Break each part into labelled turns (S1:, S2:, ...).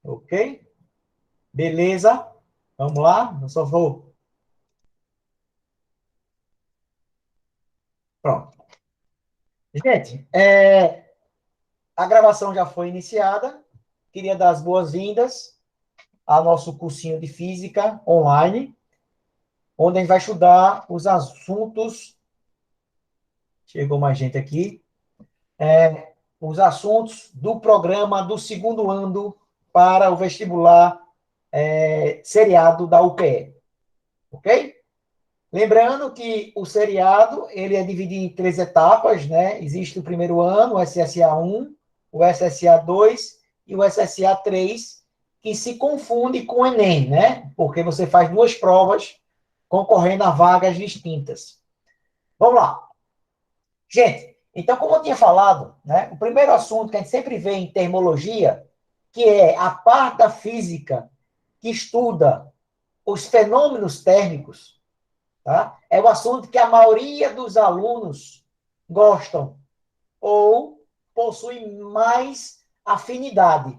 S1: Ok? Beleza? Vamos lá? Eu só vou. Pronto. Gente, a gravação já foi iniciada. Queria dar as boas-vindas ao nosso cursinho de física online, onde a gente vai estudar os assuntos. Chegou mais gente aqui. Os assuntos do programa do segundo ano para o vestibular seriado da UPE. Ok? Lembrando que o seriado ele é dividido em 3 etapas, né? Existe o primeiro ano, o SSA1, o SSA2 e o SSA3, que se confunde com o Enem, né? Porque você faz 2 provas concorrendo a vagas distintas. Vamos lá. Gente, então, como eu tinha falado, né? O primeiro assunto que a gente sempre vê em termologia, que é a parte da física que estuda os fenômenos térmicos, tá? É o assunto que a maioria dos alunos gostam ou possuem mais afinidade,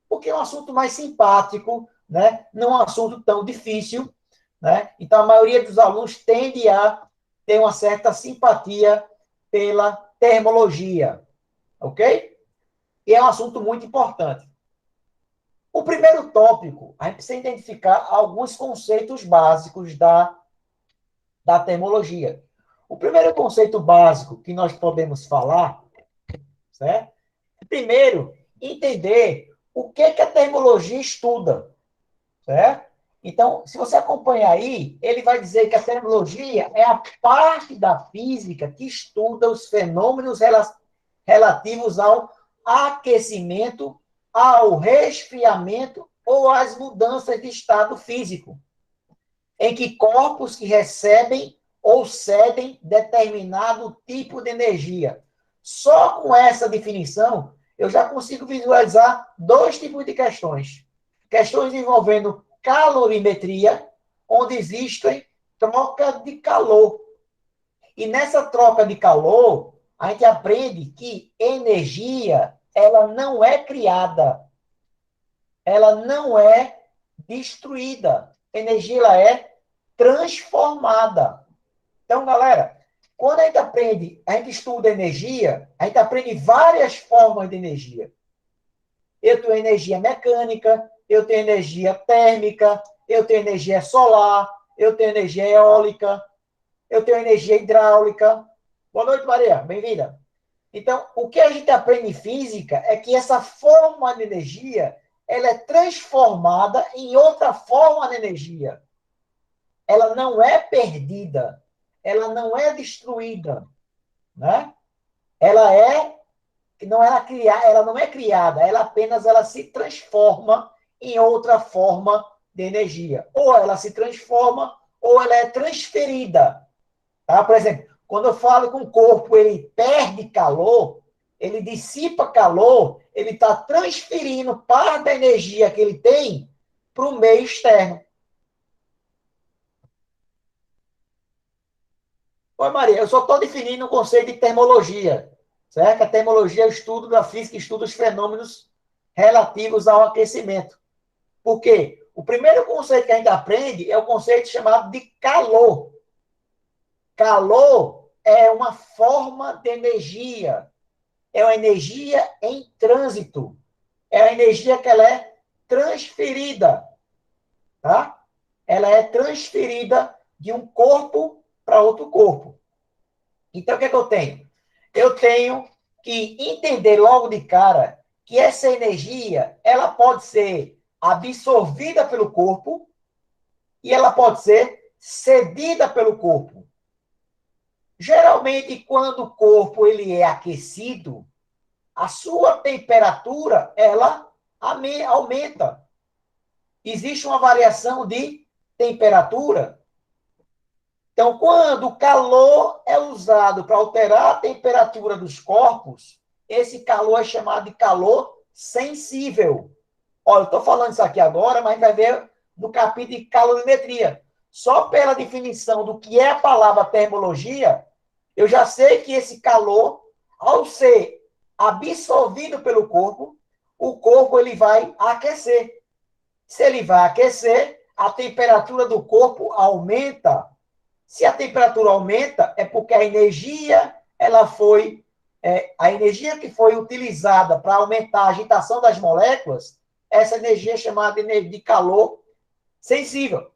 S1: porque é um assunto mais simpático, né? Não é um assunto tão difícil, né? Então a maioria dos alunos tende a ter uma certa simpatia pela termologia, ok? E é um assunto muito importante. O primeiro tópico, a gente precisa identificar alguns conceitos básicos da termologia. O primeiro conceito básico que nós podemos falar, certo? Primeiro, entender o que a termologia estuda, certo? Então, se você acompanhar aí, ele vai dizer que a termologia é a parte da física que estuda os fenômenos relativos ao aquecimento, ao resfriamento ou às mudanças de estado físico, em que corpos que recebem ou cedem determinado tipo de energia. Só com essa definição, eu já consigo visualizar 2 tipos de questões. Questões envolvendo calorimetria, onde existem troca de calor. E nessa troca de calor, a gente aprende que energia, ela não é criada, ela não é destruída. Energia, ela é transformada. Então, galera, quando a gente estuda energia, a gente aprende várias formas de energia. Eu tenho energia mecânica, eu tenho energia térmica, eu tenho energia solar, eu tenho energia eólica, eu tenho energia hidráulica. Boa noite, Maria, bem-vinda. Então, o que a gente aprende em física é que essa forma de energia ela é transformada em outra forma de energia. Ela não é perdida, ela não é destruída, né? Ela é ela não é criada, ela apenas ela se transforma em outra forma de energia. Ou ela se transforma ou ela é transferida, tá? Por exemplo, quando eu falo que um corpo ele perde calor, ele dissipa calor, ele está transferindo parte da energia que ele tem para o meio externo. Oi, Maria, eu só estou definindo o conceito de termologia, certo? A termologia é o estudo da física, estuda os fenômenos relativos ao aquecimento. Por quê? O primeiro conceito que a gente aprende é o conceito chamado de calor. Calor é uma forma de energia, é uma energia em trânsito, é a energia que ela é transferida, tá? Ela é transferida de um corpo para outro corpo. Então, o que é que eu tenho? Eu tenho que entender logo de cara que essa energia, ela pode ser absorvida pelo corpo e ela pode ser cedida pelo corpo. Geralmente, quando o corpo ele é aquecido, a sua temperatura ela aumenta. Existe uma variação de temperatura. Então, quando o calor é usado para alterar a temperatura dos corpos, esse calor é chamado de calor sensível. Olha, eu estou falando isso aqui agora, mas vai ver no capítulo de calorimetria. Só pela definição do que é a palavra termologia, eu já sei que esse calor, ao ser absorvido pelo corpo, o corpo ele vai aquecer. Se ele vai aquecer, a temperatura do corpo aumenta. Se a temperatura aumenta, é porque a energia, a energia que foi utilizada para aumentar a agitação das moléculas, essa energia é chamada de calor sensível.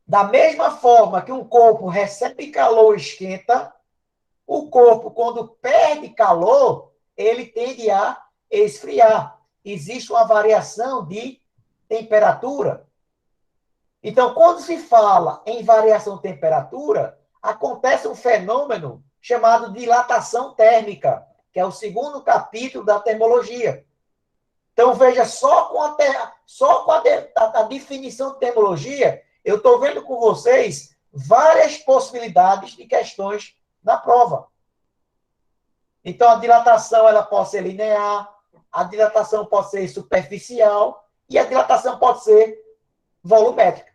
S1: Da mesma forma que um corpo recebe calor e esquenta, o corpo, quando perde calor, ele tende a esfriar. Existe uma variação de temperatura. Então, quando se fala em variação de temperatura, acontece um fenômeno chamado dilatação térmica, que é o segundo capítulo da termologia. Então, veja, só com a definição de termologia, eu estou vendo com vocês várias possibilidades de questões na prova. Então, a dilatação ela pode ser linear, a dilatação pode ser superficial e a dilatação pode ser volumétrica.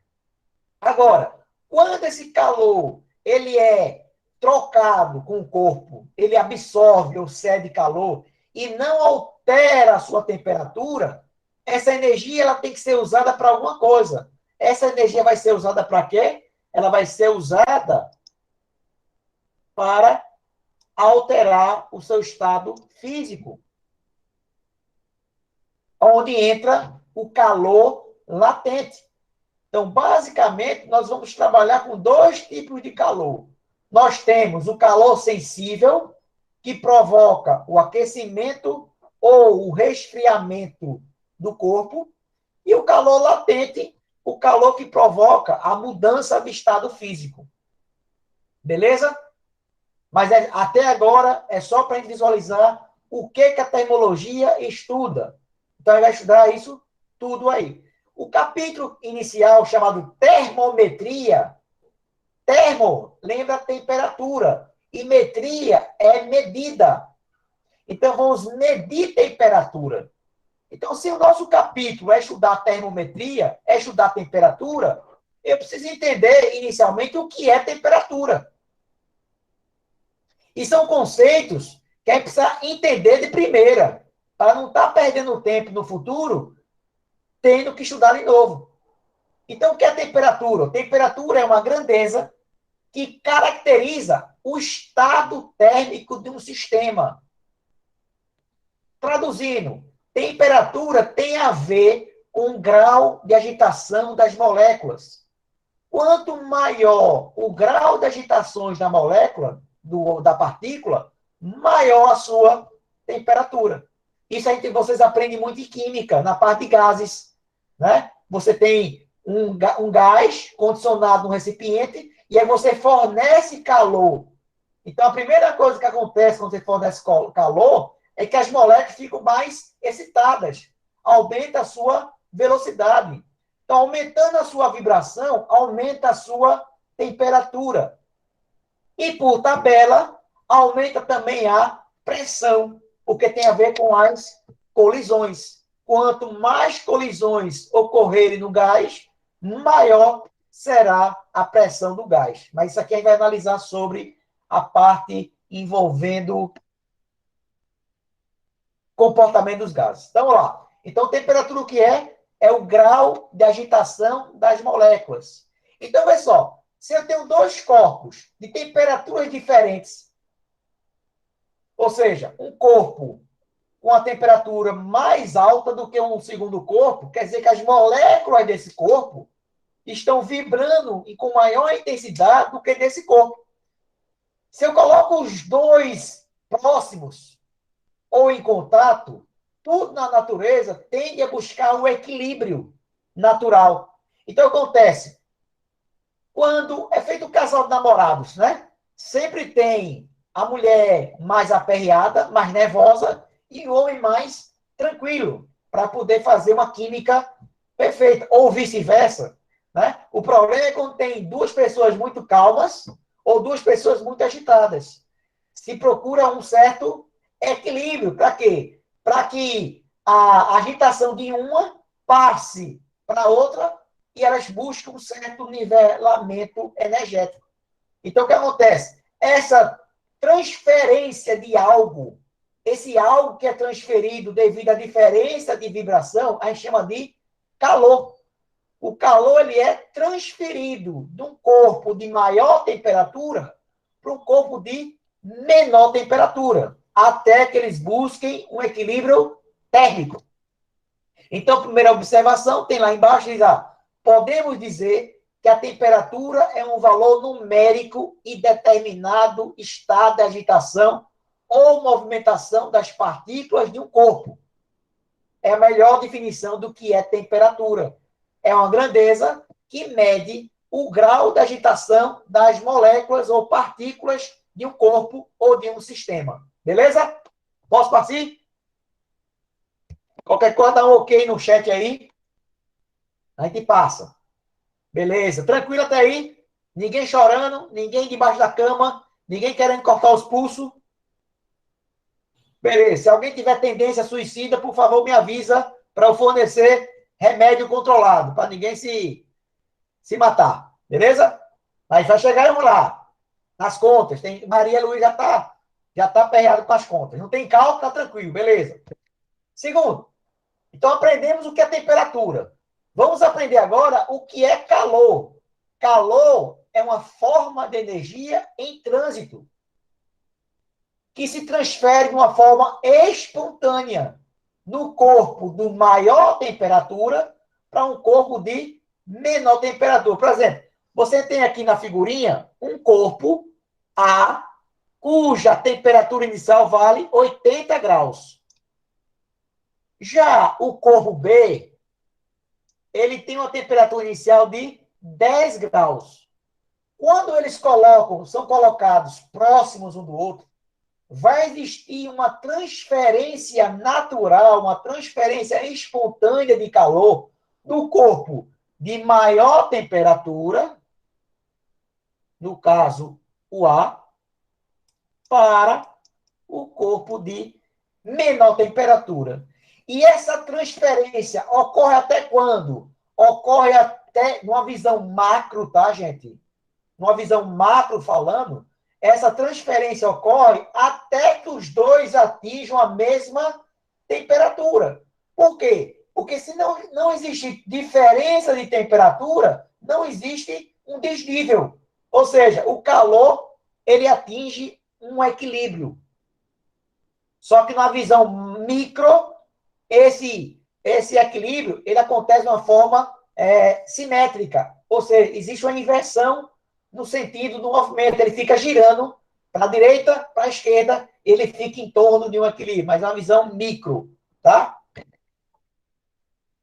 S1: Agora, quando esse calor ele é trocado com o corpo, ele absorve ou cede calor e não altera a sua temperatura, essa energia ela tem que ser usada para alguma coisa. Essa energia vai ser usada para quê? Ela vai ser usada para alterar o seu estado físico, onde entra o calor latente. Então, basicamente, nós vamos trabalhar com dois tipos de calor. Nós temos o calor sensível, que provoca o aquecimento ou o resfriamento do corpo, e o calor latente, o calor que provoca a mudança de estado físico. Beleza? Mas até agora é só para a gente visualizar o que a termologia estuda. Então, a gente vai estudar isso tudo aí. O capítulo inicial, chamado termometria, termo lembra temperatura, e metria é medida. Então, vamos medir temperatura. Então, se o nosso capítulo é estudar termometria, é estudar temperatura, eu preciso entender inicialmente o que é temperatura. E são conceitos que a gente precisa entender de primeira, para não estar perdendo tempo no futuro, tendo que estudar de novo. Então, o que é temperatura? Temperatura é uma grandeza que caracteriza o estado térmico de um sistema. Traduzindo, temperatura tem a ver com o grau de agitação das moléculas. Quanto maior o grau de agitações da molécula, da partícula, maior a sua temperatura. Isso vocês aprendem muito em química, na parte de gases. Né? Você tem um gás condicionado no recipiente e aí você fornece calor. Então, a primeira coisa que acontece quando você fornece calor é que as moléculas ficam mais excitadas. Aumenta a sua velocidade. Então, aumentando a sua vibração, aumenta a sua temperatura. E, por tabela, aumenta também a pressão, porque tem a ver com as colisões. Quanto mais colisões ocorrerem no gás, maior será a pressão do gás. Mas isso aqui a gente vai analisar sobre a parte envolvendo comportamento dos gases. Então, vamos lá. Então, temperatura o que é? É o grau de agitação das moléculas. Então, vê só. Se eu tenho dois corpos de temperaturas diferentes, ou seja, um corpo com a temperatura mais alta do que um segundo corpo, quer dizer que as moléculas desse corpo estão vibrando e com maior intensidade do que desse corpo. Se eu coloco os dois próximos ou em contato, tudo na natureza tende a buscar o equilíbrio natural. Então, acontece, quando é feito um casal de namorados, né? Sempre tem a mulher mais aperreada, mais nervosa, e o homem mais tranquilo, para poder fazer uma química perfeita, ou vice-versa. Né? O problema é quando tem duas pessoas muito calmas ou duas pessoas muito agitadas. Se procura um certo equilíbrio. Para quê? Para que a agitação de uma passe para a outra e elas buscam um certo nivelamento energético. Então, o que acontece? Essa transferência de algo esse algo que é transferido devido à diferença de vibração, a gente chama de calor. O calor ele é transferido de um corpo de maior temperatura para um corpo de menor temperatura, até que eles busquem um equilíbrio térmico. Então, primeira observação, tem lá embaixo, diz, podemos dizer que a temperatura é um valor numérico e determinado estado de agitação ou movimentação das partículas de um corpo. É a melhor definição do que é temperatura. É uma grandeza que mede o grau de agitação das moléculas ou partículas de um corpo ou de um sistema. Beleza? Posso partir? Qualquer coisa, dá um ok no chat aí. A gente passa. Beleza. Tranquilo até aí? Ninguém chorando, ninguém debaixo da cama, ninguém querendo cortar os pulsos. Beleza. Se alguém tiver tendência suicida, por favor, me avisa para eu fornecer remédio controlado, para ninguém se matar. Beleza? Mas já chegaram lá. Nas contas. Tem, Maria Luiz já tá aperreada com as contas. Não tem cálculo, tá tranquilo. Beleza. Segundo, então aprendemos o que é temperatura. Vamos aprender agora o que é calor. Calor é uma forma de energia em trânsito que se transfere de uma forma espontânea no corpo de maior temperatura para um corpo de menor temperatura. Por exemplo, você tem aqui na figurinha um corpo A, cuja temperatura inicial vale 80 graus. Já o corpo B, ele tem uma temperatura inicial de 10 graus. Quando eles são colocados próximos um do outro, vai existir uma transferência natural, uma transferência espontânea de calor do corpo de maior temperatura, no caso o A, para o corpo de menor temperatura. E essa transferência ocorre até quando? Ocorre até, numa visão macro, tá, gente? Numa visão macro falando, essa transferência ocorre até que os dois atinjam a mesma temperatura. Por quê? Porque se não existe diferença de temperatura, não existe um desnível. Ou seja, o calor, ele atinge um equilíbrio. Só que na visão micro, esse equilíbrio, ele acontece de uma forma simétrica. Ou seja, existe uma inversão no sentido do movimento. Ele fica girando para a direita, para a esquerda, ele fica em torno de um equilíbrio, mas é uma visão micro, tá?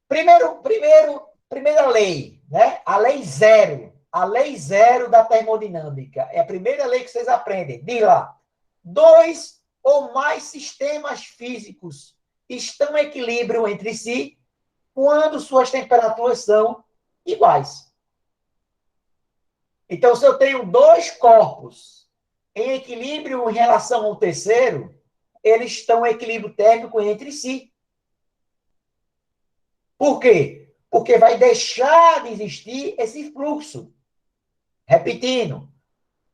S1: Primeira lei, né? A lei zero. A lei zero da termodinâmica. É a primeira lei que vocês aprendem. Diz lá. 2 ou mais sistemas físicos estão em equilíbrio entre si quando suas temperaturas são iguais. Então, se eu tenho dois corpos em equilíbrio em relação ao terceiro, eles estão em equilíbrio térmico entre si. Por quê? Porque vai deixar de existir esse fluxo. Repetindo,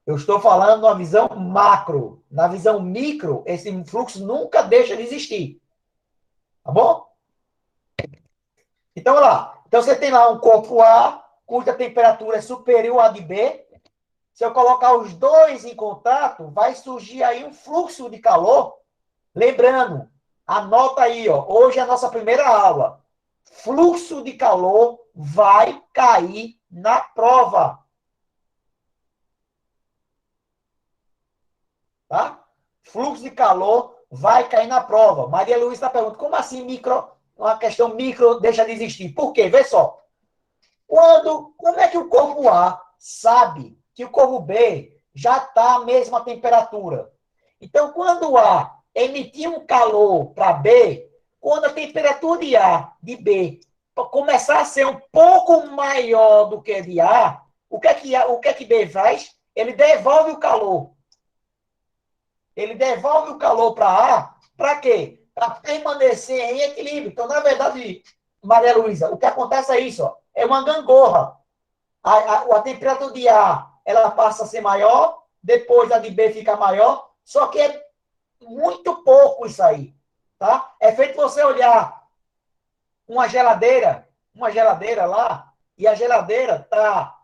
S1: eu estou falando numa visão macro. Na visão micro, esse fluxo nunca deixa de existir. Tá bom? Então, olha lá. Então, você tem lá um corpo A, cuja temperatura é superior à de B. Se eu colocar os dois em contato, vai surgir aí um fluxo de calor. Lembrando, anota aí, ó, hoje é a nossa primeira aula. Fluxo de calor vai cair na prova. Tá? Fluxo de calor vai cair na prova. Maria Luísa está perguntando, como assim uma questão micro deixa de existir? Por quê? Vê só. Como é que o corpo A sabe que o corpo B já está à mesma temperatura? Então, quando o A emitir um calor para B, quando a temperatura de A, de B, começar a ser um pouco maior do que a de A, o que é que B faz? Ele devolve o calor. Ele devolve o calor para A, para quê? Para permanecer em equilíbrio. Então, na verdade, Maria Luísa, o que acontece é isso, ó, é uma gangorra. A temperatura de A ela passa a ser maior, depois a de B fica maior, só que muito pouco isso aí, tá? É feito você olhar uma geladeira lá, e a geladeira tá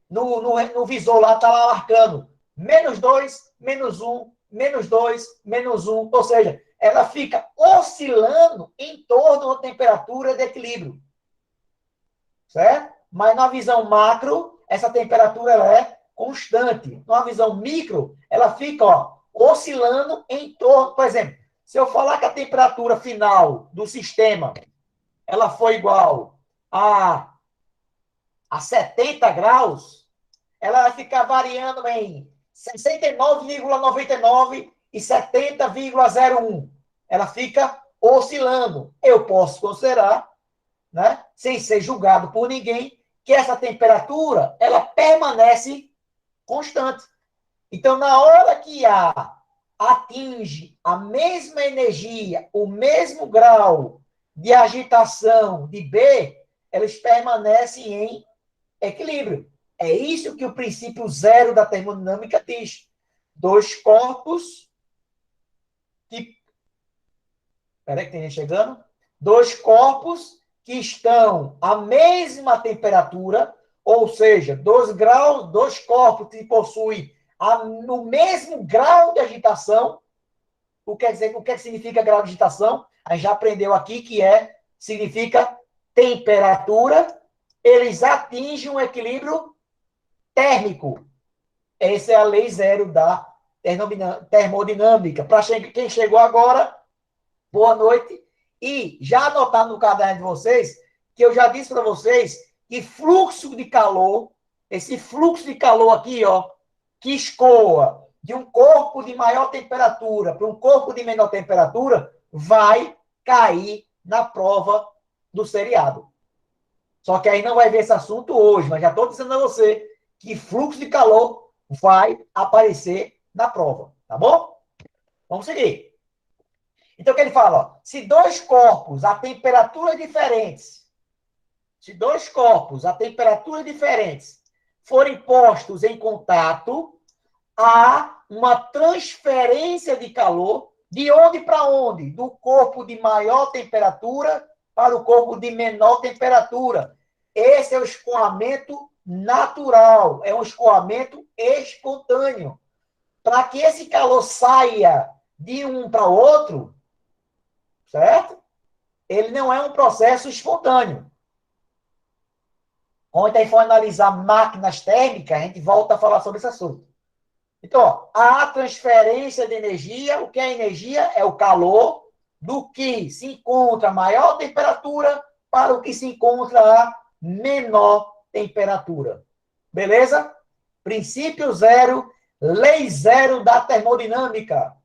S1: no visor lá, tá lá marcando -2, -1, -2, -1, ou seja, ela fica oscilando em torno da temperatura de equilíbrio, certo? Mas na visão macro, essa temperatura ela é constante. Na visão micro, ela fica oscilando em torno, por exemplo, se eu falar que a temperatura final do sistema ela foi igual a 70 graus, ela vai ficar variando em 69,99 e 70,01. Ela fica oscilando. Eu posso considerar, né, sem ser julgado por ninguém, que essa temperatura ela permanece constante. Então, na hora que A atinge a mesma energia, o mesmo grau de agitação de B, eles permanecem em equilíbrio. É isso que o princípio zero da termodinâmica diz. Dois corpos que. Peraí, que tem gente chegando. Dois corpos que estão à mesma temperatura, ou seja, dois corpos que possuem no mesmo grau de agitação. O que significa grau de agitação? A gente já aprendeu aqui que significa temperatura. Eles atingem um equilíbrio térmico. Essa é a lei zero da termodinâmica. Para quem chegou agora, boa noite. E já anotar no caderno de vocês que eu já disse para vocês que fluxo de calor, esse fluxo de calor aqui, que escoa de um corpo de maior temperatura para um corpo de menor temperatura, vai cair na prova do seriado. Só que aí não vai ver esse assunto hoje, mas já estou dizendo a você que fluxo de calor vai aparecer na prova, tá bom? Vamos seguir. Então, o que ele fala? Se dois corpos a temperaturas diferentes, forem postos em contato, há uma transferência de calor de onde para onde? Do corpo de maior temperatura para o corpo de menor temperatura. Esse é o escoamento natural, é um escoamento espontâneo. Para que esse calor saia de um para o outro, certo? Ele não é um processo espontâneo. Quando a gente for analisar máquinas térmicas, a gente volta a falar sobre esse assunto. Então, a transferência de energia, o que é energia? É o calor do que se encontra a maior temperatura para o que se encontra a menor temperatura. Beleza? Princípio zero, lei zero da termodinâmica.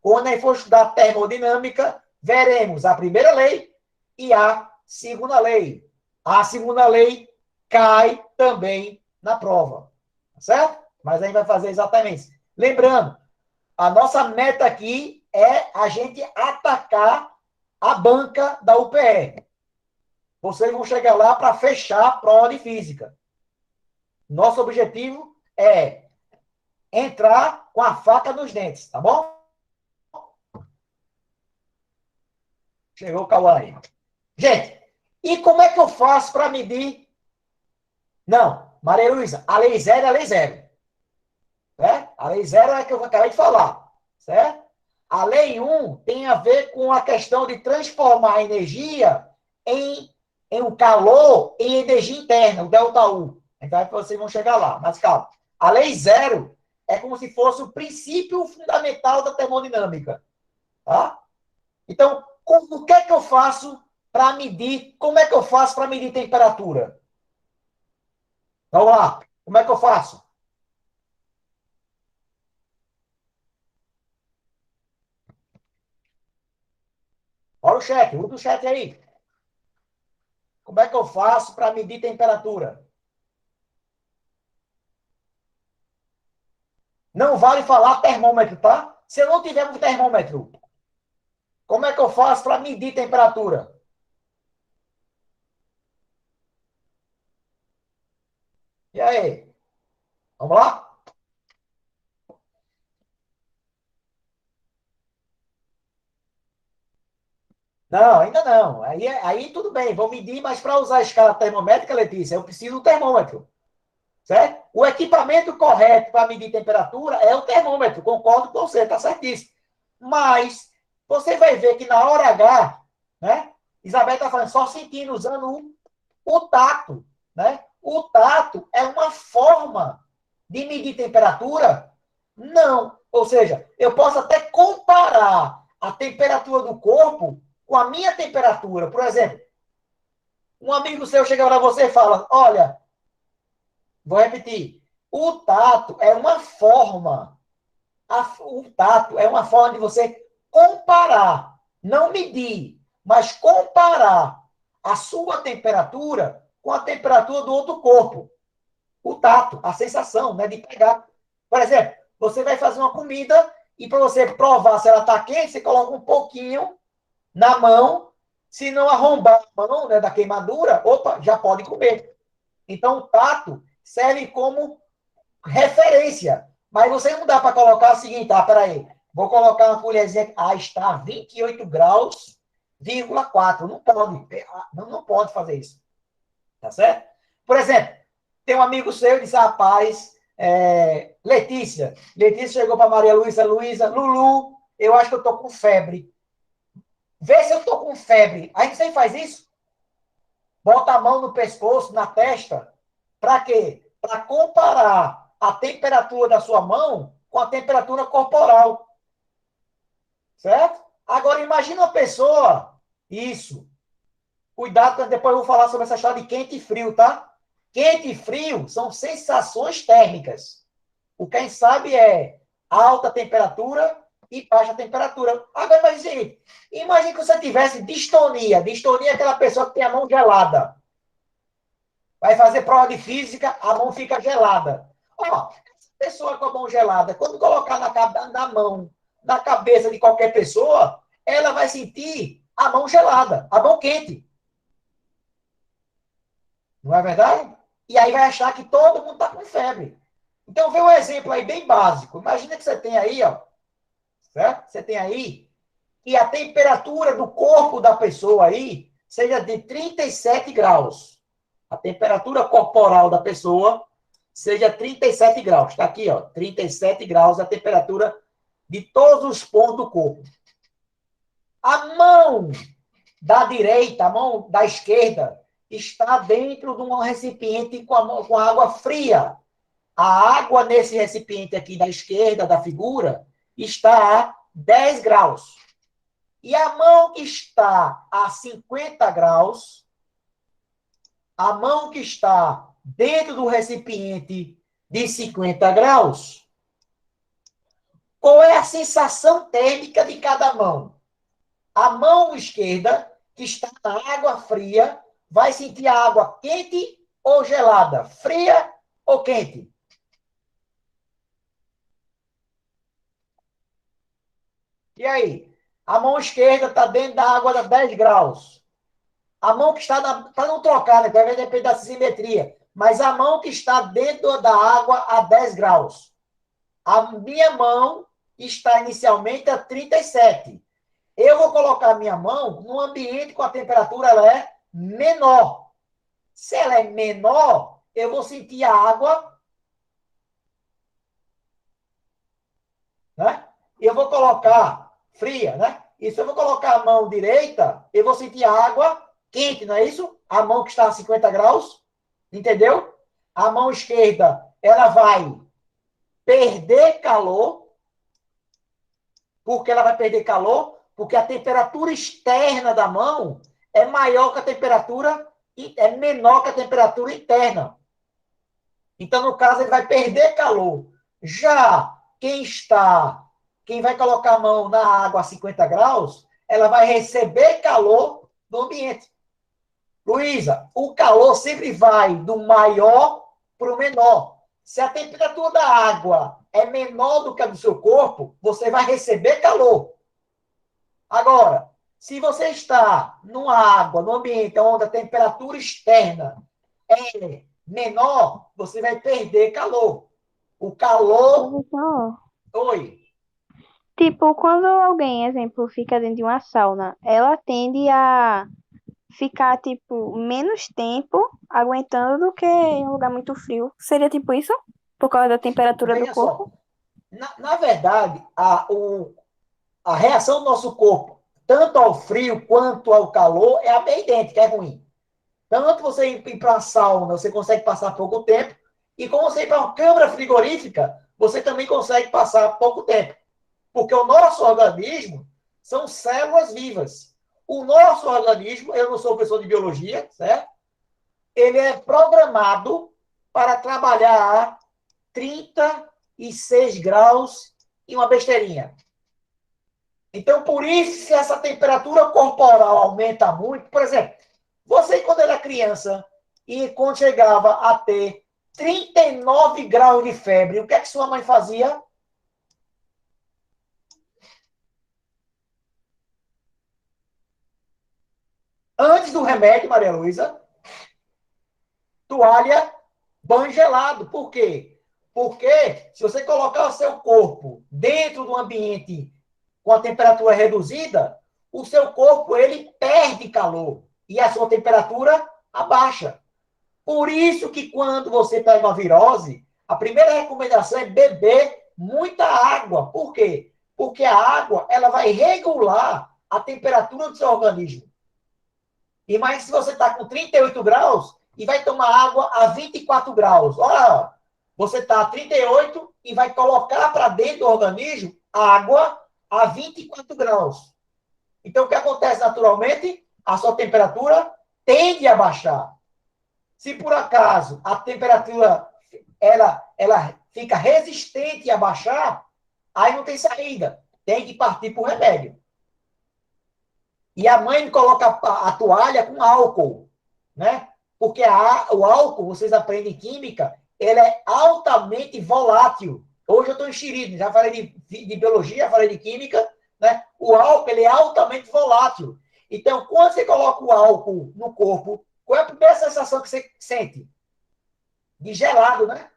S1: Quando a gente for estudar termodinâmica, veremos a primeira lei e a segunda lei. A segunda lei cai também na prova. Tá certo? Mas a gente vai fazer exatamente. Lembrando, a nossa meta aqui é a gente atacar a banca da UPE. Vocês vão chegar lá para fechar a prova de física. Nosso objetivo é entrar com a faca nos dentes, tá bom? Chegou o Cauã. Gente, e como é que eu faço para medir? Não, Maria Luísa, a lei zero é a lei zero. Né? A lei zero é a que eu acabei de falar. Certo? A lei 1 tem a ver com a questão de transformar a energia em um calor em energia interna, o delta U. Então, vocês vão chegar lá, mas calma. A lei zero é como se fosse o princípio fundamental da termodinâmica. Tá? Então, o que é que eu faço para medir? Como é que eu faço para medir temperatura? Vamos lá. Como é que eu faço? Olha o chat, usa o chat aí. Como é que eu faço para medir temperatura? Não vale falar termômetro, tá? Se eu não tiver um termômetro, como é que eu faço para medir temperatura? E aí? Vamos lá? Não, ainda não. Aí tudo bem, vou medir, mas para usar a escala termométrica, Letícia, eu preciso do termômetro, certo? O equipamento correto para medir temperatura é o termômetro, concordo com você, está certíssimo. Mas você vai ver que na hora H, né? Isabel está falando só sentindo, usando o tato, né? O tato é uma forma de medir temperatura? Não. Ou seja, eu posso até comparar a temperatura do corpo com a minha temperatura. Por exemplo, um amigo seu chega para você e fala: Olha, vou repetir. O tato é uma forma. O tato é uma forma de você comparar, não medir, mas comparar a sua temperatura com a temperatura do outro corpo. O tato, a sensação, né, de pegar. Por exemplo, você vai fazer uma comida e para você provar se ela está quente, você coloca um pouquinho na mão. Se não arrombar a mão, né, da queimadura, opa, já pode comer. Então, o tato serve como referência. Mas você não dá para colocar o seguinte, peraí, vou colocar uma colherzinha, está a 28 graus, vírgula 4. Não pode, não pode fazer isso. Tá certo? Por exemplo, tem um amigo seu e disse, rapaz, Letícia chegou para Maria Luísa, Lulu, eu acho que eu tô com febre. Vê se eu tô com febre. Aí você faz isso? Bota a mão no pescoço, na testa. Para quê? Para comparar a temperatura da sua mão com a temperatura corporal. Certo? Agora, imagina uma pessoa. Isso. Cuidado, depois eu vou falar sobre essa história de quente e frio, tá? Quente e frio são sensações térmicas. O quem sabe é alta temperatura e baixa temperatura. Agora, imagine que você tivesse distonia. Distonia é aquela pessoa que tem a mão gelada. Vai fazer prova de física, a mão fica gelada. Ó, essa pessoa com a mão gelada, quando colocar na mão, na cabeça de qualquer pessoa, ela vai sentir a mão gelada, a mão quente. Não é verdade? E aí vai achar que todo mundo está com febre. Então, vê um exemplo aí bem básico. Imagina que você tem aí, ó, certo? Você tem aí que a temperatura do corpo da pessoa aí seja de 37 graus. A temperatura corporal da pessoa seja 37 graus. Está aqui, ó, 37 graus a temperatura de todos os pontos do corpo. A mão da direita, a mão da esquerda, está dentro de um recipiente com água fria. A água nesse recipiente aqui da esquerda da figura está a 10 graus. E a mão que está a 50 graus, a mão que está dentro do recipiente de 50 graus, qual é a sensação térmica de cada mão? A mão esquerda, que está na água fria, vai sentir a água quente ou gelada? Fria ou quente? E aí? A mão esquerda está dentro da água a 10 graus. A mão que está para não trocar, né? Vai depender da simetria. Mas a mão que está dentro da água a 10 graus. A minha mão está inicialmente a 37. Eu vou colocar a minha mão num ambiente com a temperatura ela é menor. Se ela é menor, eu vou sentir a água, né? Eu vou colocar fria, né? E se eu vou colocar a mão direita, eu vou sentir a água quente, não é isso? A mão que está a 50 graus, entendeu? A mão esquerda, ela vai perder calor, porque ela vai perder calor, porque a temperatura externa da mão é maior que a temperatura, é menor que a temperatura interna. Então, no caso, ele vai perder calor. Já quem vai colocar a mão na água a 50 graus, ela vai receber calor do ambiente. Luísa, o calor sempre vai do maior para o menor. Se a temperatura da água é menor do que a do seu corpo, você vai receber calor. Agora, se você está numa água, num ambiente onde a temperatura externa é menor, você vai perder calor. O calor.
S2: Professor,
S1: Oi.
S2: Tipo, quando alguém, exemplo, fica dentro de uma sauna, ela tende a ficar, tipo, menos tempo aguentando do que em um lugar muito frio. Seria tipo isso? Por causa da temperatura do
S1: Veja
S2: corpo?
S1: só, na verdade, a reação do nosso corpo, tanto ao frio quanto ao calor, é a bem idêntica, é ruim. Tanto você ir para a sauna, você consegue passar pouco tempo, e como você ir para uma câmara frigorífica, você também consegue passar pouco tempo. Porque o nosso organismo são células vivas. O nosso organismo, eu não sou professor de biologia, certo? Ele é programado para trabalhar a 36 graus e uma besteirinha. Então, por isso, se essa temperatura corporal aumenta muito, por exemplo, você quando era criança e quando chegava a ter 39 graus de febre, o que é que sua mãe fazia? Antes do remédio, Maria Luísa, toalha, banho gelado. Por quê? Porque se você colocar o seu corpo dentro de um ambiente com a temperatura reduzida, o seu corpo ele perde calor e a sua temperatura abaixa. Por isso que quando você pega uma virose, a primeira recomendação é beber muita água. Por quê? Porque a água ela vai regular a temperatura do seu organismo. E mais se você está com 38 graus e vai tomar água a 24 graus. Olha, você está a 38 e vai colocar para dentro do organismo água a 24 graus. Então, o que acontece naturalmente? A sua temperatura tende a baixar. Se por acaso a temperatura ela fica resistente a baixar, aí não tem saída. Tem que partir para o remédio. E a mãe coloca a toalha com álcool, né? Porque o álcool, vocês aprendem química, ele é altamente volátil. Hoje eu estou enxerido, já falei de biologia, já falei de química, né? O álcool, ele é altamente volátil. Então, quando você coloca o álcool no corpo, qual é a primeira sensação que você sente? De gelado, né?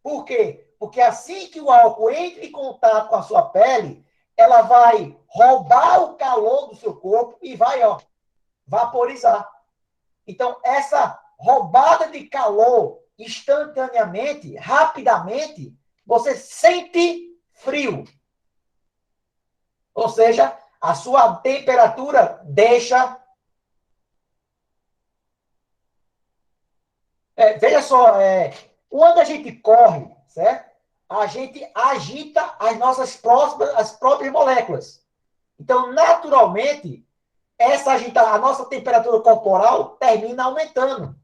S1: Por quê? Porque assim que o álcool entra em contato com a sua pele, ela vai roubar o calor do seu corpo e vai, ó, vaporizar. Então, essa roubada de calor instantaneamente, rapidamente, você sente frio. Ou seja, a sua temperatura deixa. Veja só, quando a gente corre, certo? A gente agita as próprias moléculas. Então, naturalmente, a nossa temperatura corporal termina aumentando.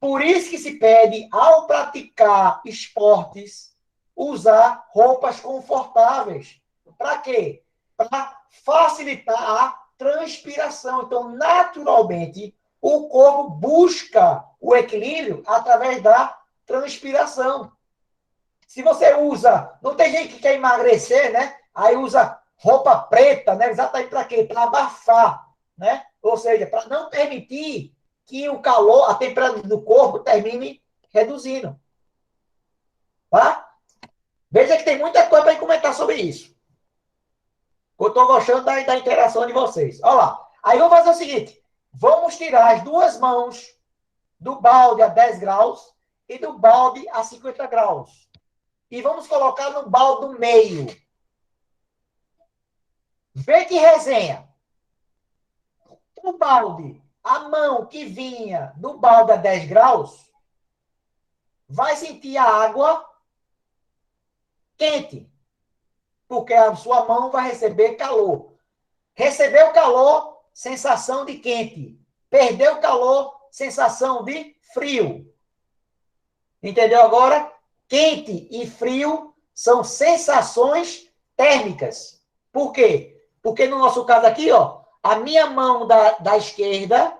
S1: Por isso que se pede, ao praticar esportes, usar roupas confortáveis. Para quê? Para facilitar a transpiração. Então, naturalmente, o corpo busca o equilíbrio através da transpiração. Se você usa, não tem gente que quer emagrecer, né? Aí usa roupa preta, né? Exatamente para quê? Para abafar, né? Ou seja, para não permitir que o calor, a temperatura do corpo termine reduzindo, tá? Veja que tem muita coisa para comentar sobre isso. Eu estou gostando da interação de vocês. Olha lá. Aí vamos fazer o seguinte: vamos tirar as duas mãos do balde a 10 graus e do balde a 50 graus. E vamos colocar no balde do meio. Vê que resenha. O balde, a mão que vinha do balde a 10 graus, vai sentir a água quente, porque a sua mão vai receber calor. Recebeu calor, sensação de quente. Perdeu calor, sensação de frio. Entendeu agora? Quente e frio são sensações térmicas. Por quê? Porque no nosso caso aqui, ó, a minha mão da esquerda,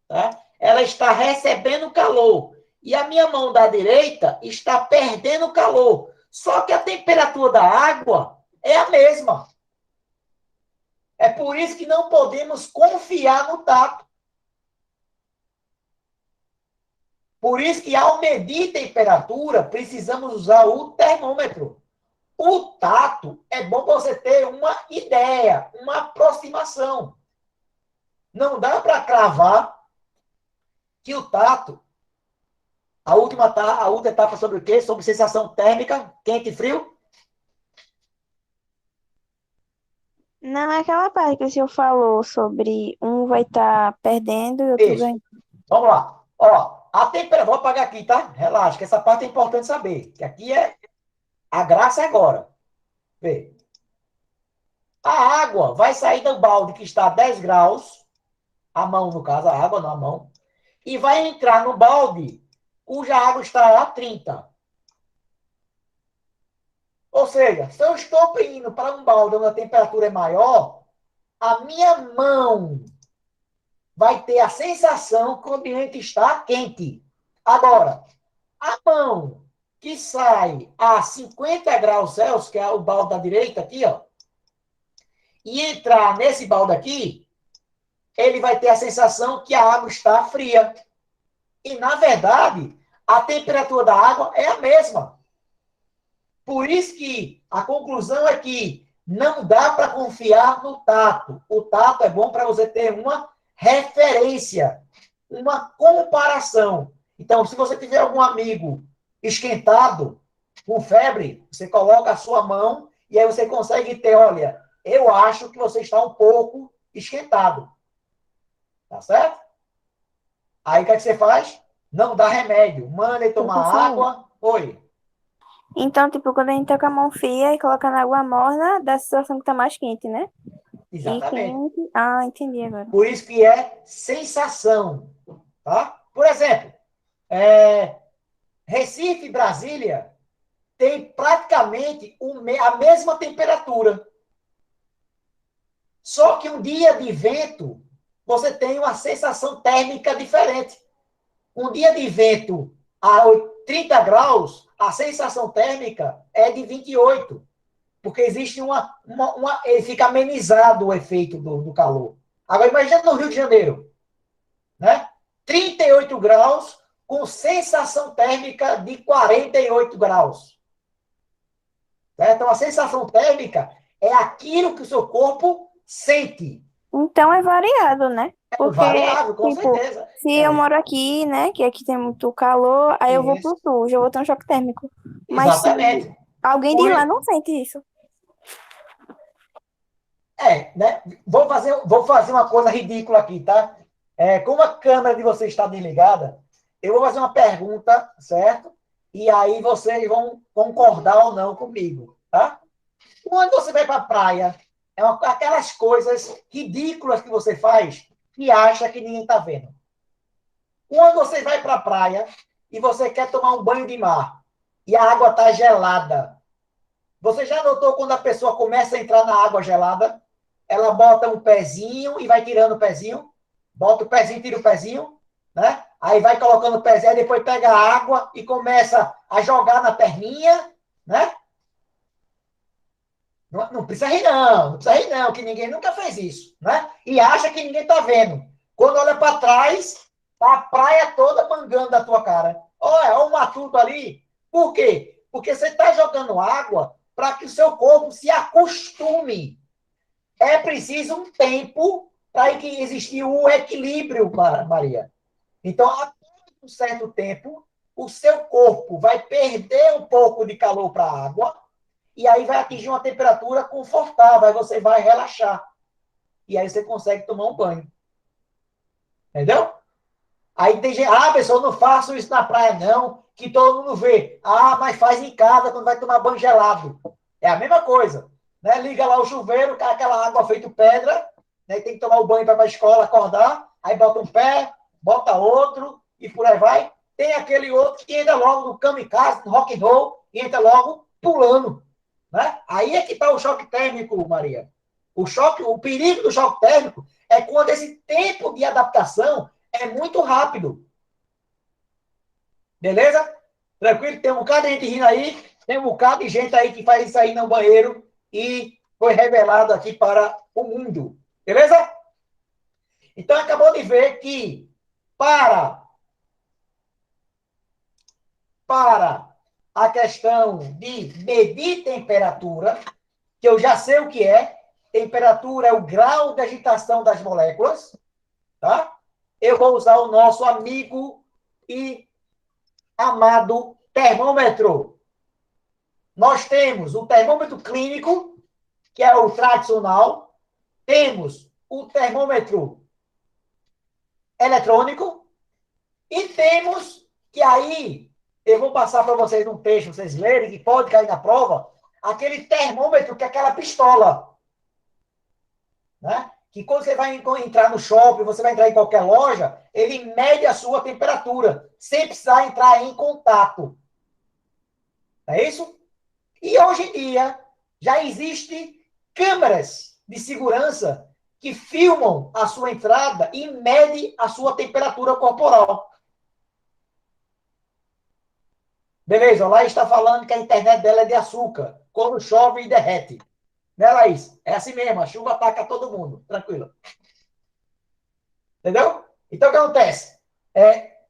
S1: tá? Ela está recebendo calor. E a minha mão da direita está perdendo calor. Só que a temperatura da água é a mesma. É por isso que não podemos confiar no tato. Por isso que, ao medir temperatura, precisamos usar o termômetro. O tato é bom para você ter uma ideia, uma aproximação. Não dá para cravar que o tato, a última etapa sobre o quê? Sobre sensação térmica, quente e frio?
S2: Não é aquela parte que o senhor falou sobre um vai estar perdendo e outro
S1: Isso.
S2: ganhando.
S1: Vamos lá. Ó, a temperatura, vou apagar aqui, tá? Relaxa, que essa parte é importante saber. Que aqui é a graça é agora. Vê. A água vai sair do balde que está a 10 graus, a mão, no caso, a água, não a mão, e vai entrar no balde cuja água está a 30. Ou seja, se eu estou indo para um balde onde a temperatura é maior, a minha mão vai ter a sensação que o ambiente está quente. Agora, a mão que sai a 50 graus Celsius, que é o balde da direita aqui, ó, e entrar nesse balde aqui, ele vai ter a sensação que a água está fria. E, na verdade, a temperatura da água é a mesma. Por isso que a conclusão é que não dá para confiar no tato. O tato é bom para você ter uma referência, uma comparação. Então, se você tiver algum amigo esquentado, com febre, você coloca a sua mão e aí você consegue ter, olha, eu acho que você está um pouco esquentado. Tá certo? Aí o que é que você faz? Não dá remédio. Manda ele
S2: Eu
S1: tomar
S2: confio.
S1: água. Oi.
S2: Então, tipo, quando a gente tá com a mão fria e coloca na água morna, dá a sensação que tá mais quente, né? E
S1: Exatamente.
S2: quente. Ah, entendi agora.
S1: Por isso que é sensação. Tá? Por exemplo, é, Recife e Brasília tem praticamente a mesma temperatura. Só que um dia de vento, você tem uma sensação térmica diferente. Um dia de vento a 30 graus, a sensação térmica é de 28, porque existe ele fica amenizado o efeito do calor. Agora, imagina no Rio de Janeiro, né? 38 graus com sensação térmica de 48 graus. Certo? Então, a sensação térmica é aquilo que o seu corpo sente.
S2: Então é variado, né?
S1: É
S2: Porque,
S1: variável, com
S2: tipo,
S1: certeza.
S2: se eu
S1: É,
S2: moro aqui, né, que aqui tem muito calor, aí eu vou
S1: isso.
S2: pro sul, já vou ter um choque térmico. Mas se
S1: Exatamente.
S2: alguém de
S1: Por,
S2: lá não sente isso.
S1: né? Vou fazer uma coisa ridícula aqui, tá? Como a câmera de vocês está desligada, eu vou fazer uma pergunta, certo? E aí vocês vão concordar ou não comigo, tá? Quando você vai para a praia, aquelas coisas ridículas que você faz e acha que ninguém está vendo. Quando você vai para a praia e você quer tomar um banho de mar e a água está gelada, você já notou quando a pessoa começa a entrar na água gelada? Ela bota um pezinho e vai tirando o pezinho, bota o pezinho, tira o pezinho, né? Aí vai colocando o pezinho, aí depois pega a água e começa a jogar na perninha, né? Não precisa rir, não. Não precisa rir, não, que ninguém nunca fez isso, né? E acha que ninguém está vendo. Quando olha para trás, tá a praia toda mangando da tua cara. Olha o matuto ali. Por quê? Porque você está jogando água para que o seu corpo se acostume. É preciso um tempo para que existir o equilíbrio, Maria. Então, a um certo tempo, o seu corpo vai perder um pouco de calor para a água e aí vai atingir uma temperatura confortável, aí você vai relaxar. E aí você consegue tomar um banho. Entendeu? Aí tem gente, pessoal, não faço isso na praia, não, que todo mundo vê. Mas faz em casa quando vai tomar banho gelado. É a mesma coisa. Né? Liga lá o chuveiro, cai aquela água feito pedra, né? Tem que tomar o banho para ir para a escola, acordar, aí bota um pé, bota outro, e por aí vai. Tem aquele outro que entra logo no kamikaze, no rock and roll, e entra logo pulando. Né? Aí é que está o choque térmico, Maria. O perigo do choque térmico é quando esse tempo de adaptação é muito rápido. Beleza? Tranquilo? Tem um bocado de gente rindo aí, tem um bocado de gente aí que faz isso aí no banheiro e foi revelado aqui para o mundo. Beleza? Então, acabou de ver que para, para a questão de medir temperatura, que eu já sei o que é. Temperatura é o grau de agitação das moléculas, tá? Eu vou usar o nosso amigo e amado termômetro. Nós temos o termômetro clínico, que é o tradicional. Temos o termômetro eletrônico. E temos que aí, eu vou passar para vocês um texto, vocês lerem, que pode cair na prova, aquele termômetro que é aquela pistola. Né? Que quando você vai entrar no shopping, você vai entrar em qualquer loja, ele mede a sua temperatura, sem precisar entrar em contato. É isso? E hoje em dia, já existem câmeras de segurança que filmam a sua entrada e medem a sua temperatura corporal. Beleza, lá está falando que a internet dela é de açúcar. Quando chove e derrete. Né, Laís? É assim mesmo, a chuva ataca todo mundo. Tranquilo. Entendeu? Então, o que acontece?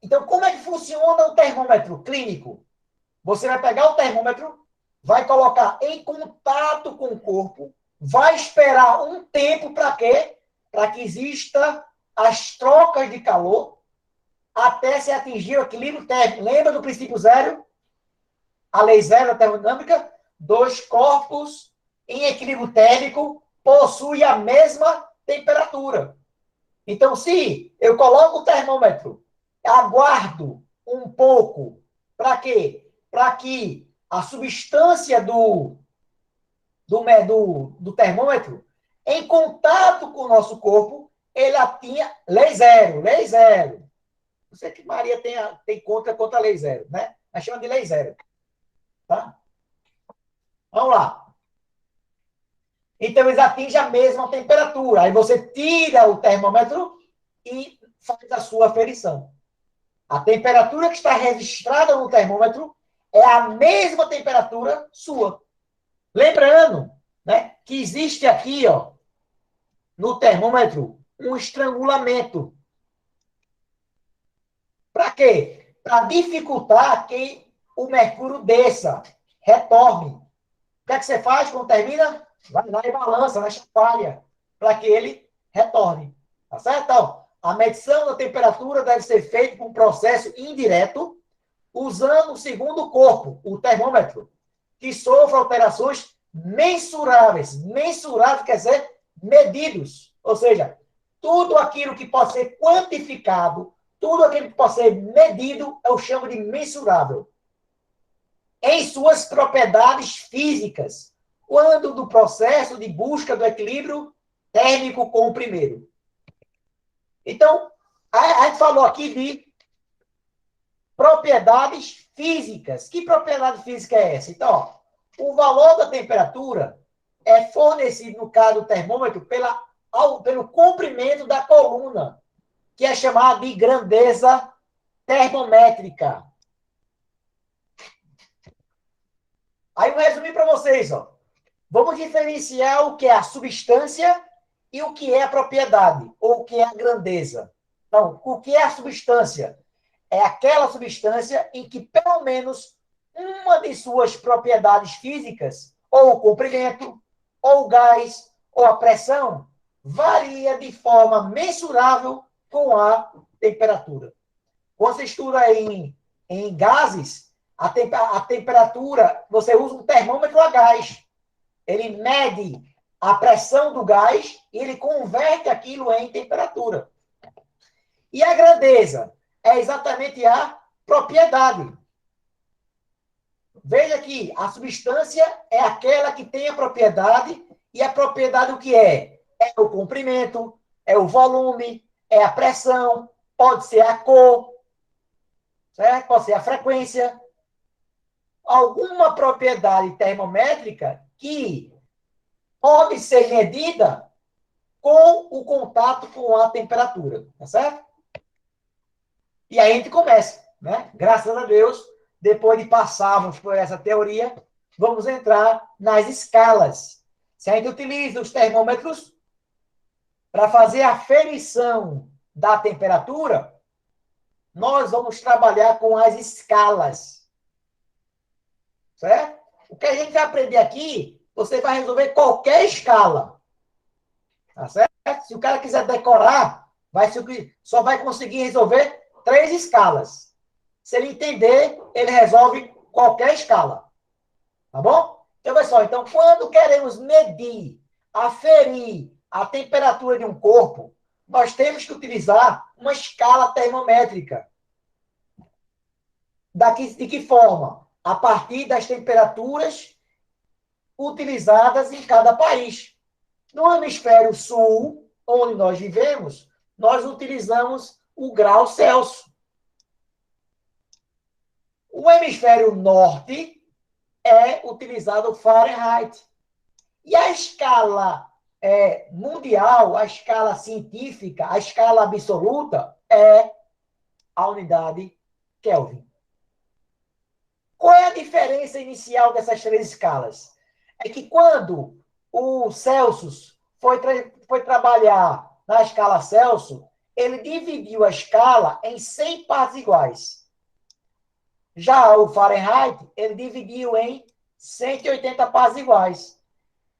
S1: Então, como é que funciona o termômetro clínico? Você vai pegar o termômetro, vai colocar em contato com o corpo, vai esperar um tempo para quê? Para que exista as trocas de calor até se atingir o equilíbrio térmico. Lembra do princípio zero? A lei zero da termodinâmica? Dois corpos em equilíbrio térmico possuem a mesma temperatura. Então, se eu coloco o termômetro, aguardo um pouco, para quê? Para que a substância do termômetro, em contato com o nosso corpo, ele atinja lei zero, lei zero. Não sei que Maria tem contra a lei zero, né? Mas chama de lei zero. Tá? Vamos lá. Então, eles atingem a mesma temperatura. Aí você tira o termômetro e faz a sua aferição. A temperatura que está registrada no termômetro é a mesma temperatura sua. Lembrando, né, que existe aqui, ó, no termômetro, um estrangulamento. Para quê? Para dificultar que o mercúrio desça, retorne. O que é que você faz quando termina? Vai lá e balança, né, chacoalha, para que ele retorne. Tá certo? Então, a medição da temperatura deve ser feita com um processo indireto, usando o segundo corpo, o termômetro, que sofre alterações mensuráveis. Mensurável quer dizer medidos. Ou seja, tudo aquilo que pode ser quantificado, tudo aquilo que pode ser medido, eu chamo de mensurável. Em suas propriedades físicas, quando do processo de busca do equilíbrio térmico com o primeiro. Então, a gente falou aqui de propriedades físicas. Que propriedade física é essa? Então, ó, o valor da temperatura é fornecido, no caso do termômetro, pelo comprimento da coluna, que é chamada de grandeza termométrica. Aí eu resumi para vocês, ó. Vamos diferenciar o que é a substância e o que é a propriedade, ou o que é a grandeza. Então, o que é a substância? É aquela substância em que pelo menos uma de suas propriedades físicas, ou o comprimento, ou o gás, ou a pressão, varia de forma mensurável com a temperatura. Quando você estuda em gases, a temperatura, você usa um termômetro a gás. Ele mede a pressão do gás e ele converte aquilo em temperatura. E a grandeza é exatamente a propriedade. Veja que a substância é aquela que tem a propriedade, e a propriedade o que é? É o comprimento, é o volume, é a pressão, pode ser a cor, certo? Pode ser a frequência. Alguma propriedade termométrica que pode ser medida com o contato com a temperatura, tá certo? E aí a gente começa, né? Graças a Deus, depois de passarmos por essa teoria, vamos entrar nas escalas. Se a gente utiliza os termômetros para fazer a aferição da temperatura, nós vamos trabalhar com as escalas. certo? O que a gente vai aprender aqui, você vai resolver qualquer escala, tá certo? Se o cara quiser decorar, só vai conseguir resolver 3 escalas. Se ele entender, ele resolve qualquer escala, tá bom? Então, pessoal, então, quando queremos medir, aferir a temperatura de um corpo, nós temos que utilizar uma escala termométrica. De que forma? A partir das temperaturas utilizadas em cada país. No hemisfério sul, onde nós vivemos, nós utilizamos o grau Celsius. O hemisfério norte é utilizado o Fahrenheit. E a escala mundial, a escala científica, a escala absoluta é a unidade Kelvin. Qual é a diferença inicial dessas 3 escalas? É que quando o Celsius foi trabalhar na escala Celsius, ele dividiu a escala em 100 partes iguais. Já o Fahrenheit, ele dividiu em 180 partes iguais.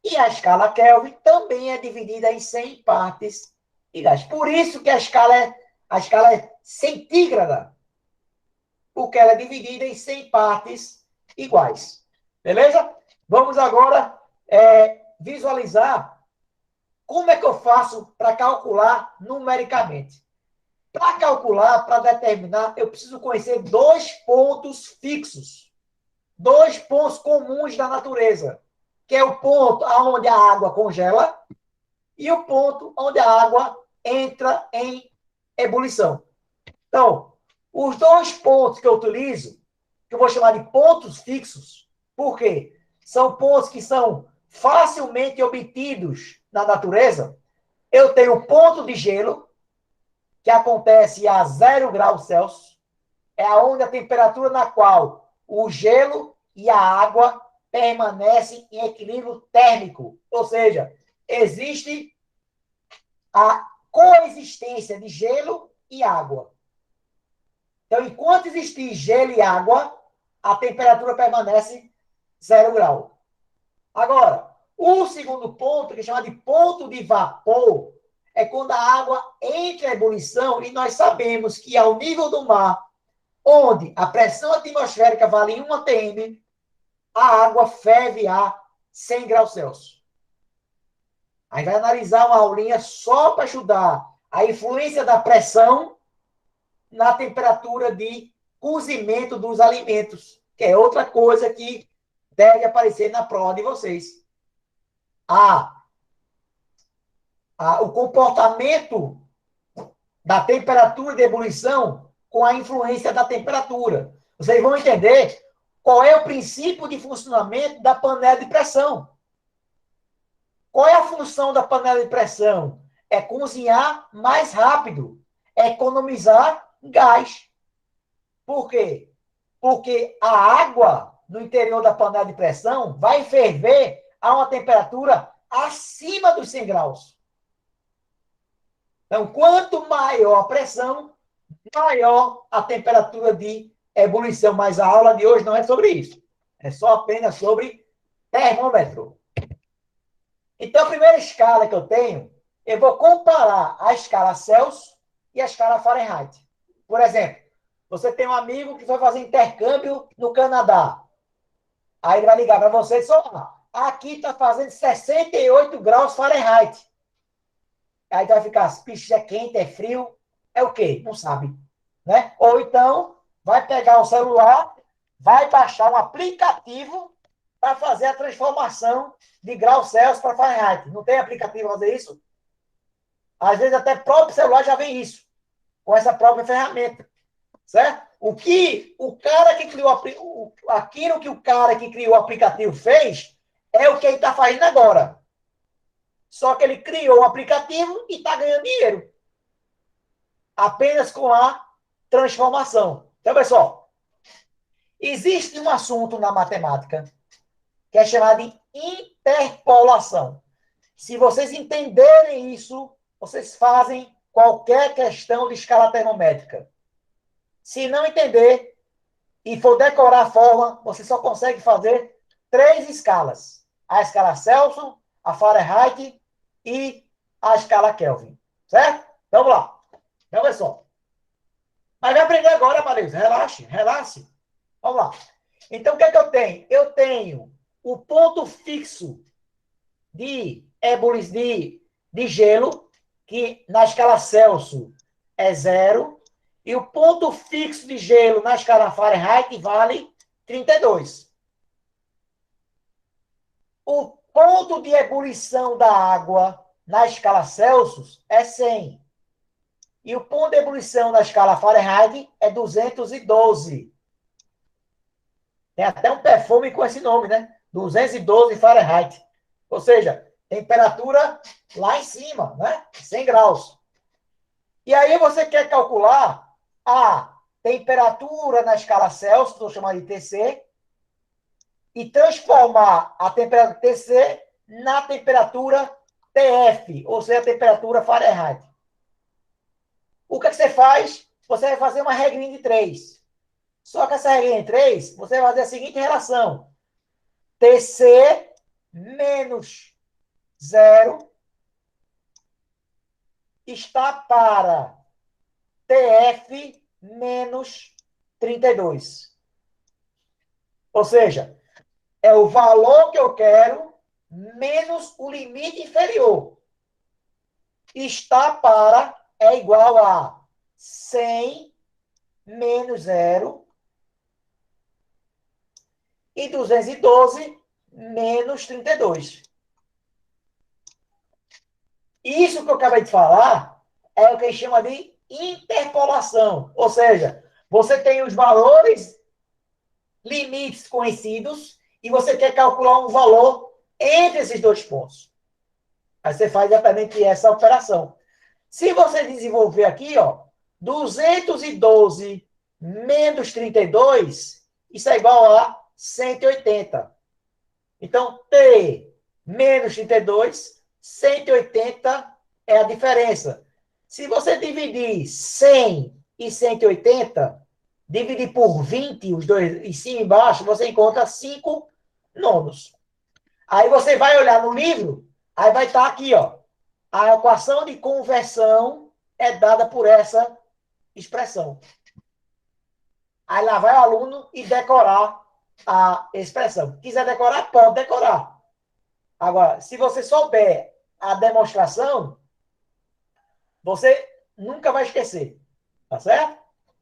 S1: E a escala Kelvin também é dividida em 100 partes iguais. Por isso que a escala é centígrada, porque ela é dividida em 100 partes iguais. Beleza? Vamos agora visualizar como é que eu faço para calcular numericamente. Para calcular, para determinar, eu preciso conhecer 2 pontos fixos, 2 pontos comuns da natureza, que é o ponto onde a água congela e o ponto onde a água entra em ebulição. Então, os 2 pontos que eu utilizo, que eu vou chamar de pontos fixos, por quê? São pontos que são facilmente obtidos na natureza. Eu tenho um ponto de gelo, que acontece a 0 graus Celsius, é onde a temperatura na qual o gelo e a água permanecem em equilíbrio térmico. Ou seja, existe a coexistência de gelo e água. Então, enquanto existir gelo e água, a temperatura permanece 0 grau. Agora, o segundo ponto, que chama de ponto de vapor, é quando a água entra em ebulição e nós sabemos que ao nível do mar, onde a pressão atmosférica vale em 1 atm, a água ferve a 100 graus Celsius. Aí vai analisar uma aulinha só para ajudar a influência da pressão na temperatura de cozimento dos alimentos, que é outra coisa que deve aparecer na prova de vocês. O comportamento da temperatura de ebulição com a influência da temperatura. Vocês vão entender qual é o princípio de funcionamento da panela de pressão. Qual é a função da panela de pressão? É cozinhar mais rápido, é economizar gás. Por quê? Porque a água no interior da panela de pressão vai ferver a uma temperatura acima dos 100 graus. Então, quanto maior a pressão, maior a temperatura de ebulição. Mas a aula de hoje não é sobre isso. É só apenas sobre termômetro. Então, a primeira escala que eu tenho, eu vou comparar a escala Celsius e a escala Fahrenheit. Por exemplo, você tem um amigo que vai fazer intercâmbio no Canadá. Aí ele vai ligar para você e diz, aqui está fazendo 68 graus Fahrenheit. Aí vai ficar, bicho, é quente, é frio, é o quê? Não sabe. Né? Ou então, vai pegar o celular, vai baixar um aplicativo para fazer a transformação de graus Celsius para Fahrenheit. Não tem aplicativo para fazer isso? Às vezes até próprio celular já vem isso, com essa própria ferramenta. Certo? Aquilo que o cara que criou o aplicativo fez é o que ele está fazendo agora. Só que ele criou um aplicativo e está ganhando dinheiro. Apenas com a transformação. Então, pessoal, existe um assunto na matemática que é chamado de interpolação. Se vocês entenderem isso, vocês fazem qualquer questão de escala termométrica. Se não entender, e for decorar a forma, você só consegue fazer 3 escalas. A escala Celsius, a Fahrenheit e a escala Kelvin. Certo? Então, vamos lá. Então, olha só. Mas vai aprender agora, Matheus. Relaxe, relaxe. Vamos lá. Então, o que é que eu tenho? Eu tenho o ponto fixo de gelo, que na escala Celsius é 0, e o ponto fixo de gelo na escala Fahrenheit vale 32. O ponto de ebulição da água na escala Celsius é 100. E o ponto de ebulição na escala Fahrenheit é 212. Tem até um perfume com esse nome, né? 212 Fahrenheit. Ou seja, temperatura lá em cima, né? 100 graus. E aí você quer calcular a temperatura na escala Celsius, vou chamar de TC, e transformar a temperatura TC na temperatura TF, ou seja, a temperatura Fahrenheit. O que você faz? Você vai fazer uma regrinha de 3. Só que essa regrinha de 3, você vai fazer a seguinte relação. TC menos 0 está para TF menos 32. Ou seja, é o valor que eu quero menos o limite inferior. Está para é igual a 100 menos 0 e 212 menos 32. Isso que eu acabei de falar é o que a gente chama de interpolação. Ou seja, você tem os valores limites conhecidos e você quer calcular um valor entre esses dois pontos. Aí você faz exatamente essa operação. Se você desenvolver aqui, ó, 212 menos 32, isso é igual a 180. Então, T menos 32, 180 é a diferença. Se você dividir 100 e 180, dividir por 20, os dois em cima e embaixo, você encontra 5 nonos. Aí você vai olhar no livro, aí vai estar aqui, ó. A equação de conversão é dada por essa expressão. Aí lá vai o aluno e decorar a expressão. Quiser decorar, pode decorar. Agora, se você souber a demonstração, você nunca vai esquecer. Tá certo?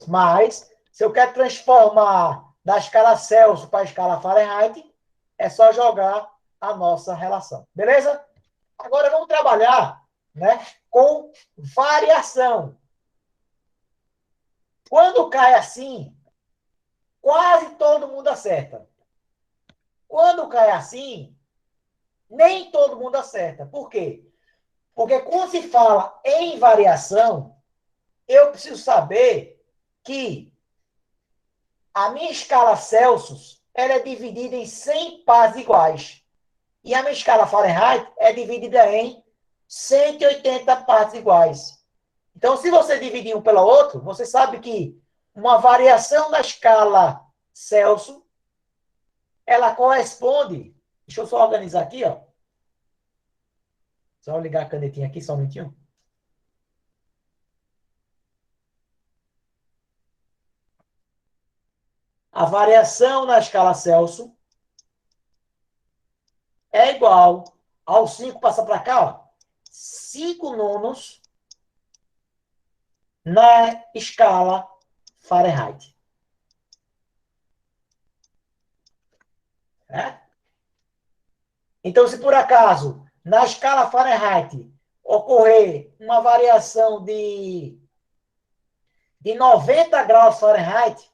S1: Mas, se eu quero transformar da escala Celsius para a escala Fahrenheit, é só jogar a nossa relação. Beleza? Agora vamos trabalhar, né, com variação. Quando cai assim, quase todo mundo acerta. Quando cai assim, nem todo mundo acerta. Por quê? Porque quando se fala em variação, eu preciso saber que a minha escala Celsius ela é dividida em 100 partes iguais. E a minha escala Fahrenheit é dividida em 180 partes iguais. Então, se você dividir um pelo outro, você sabe que uma variação da escala Celsius, ela corresponde... Deixa eu só organizar aqui, ó. Só ligar a canetinha aqui, só um minutinho. A variação na escala Celsius é igual ao 5, passa para cá, ó. 5 nonos na escala Fahrenheit. É? Então, se por acaso, na escala Fahrenheit, ocorrer uma variação de 90 graus Fahrenheit,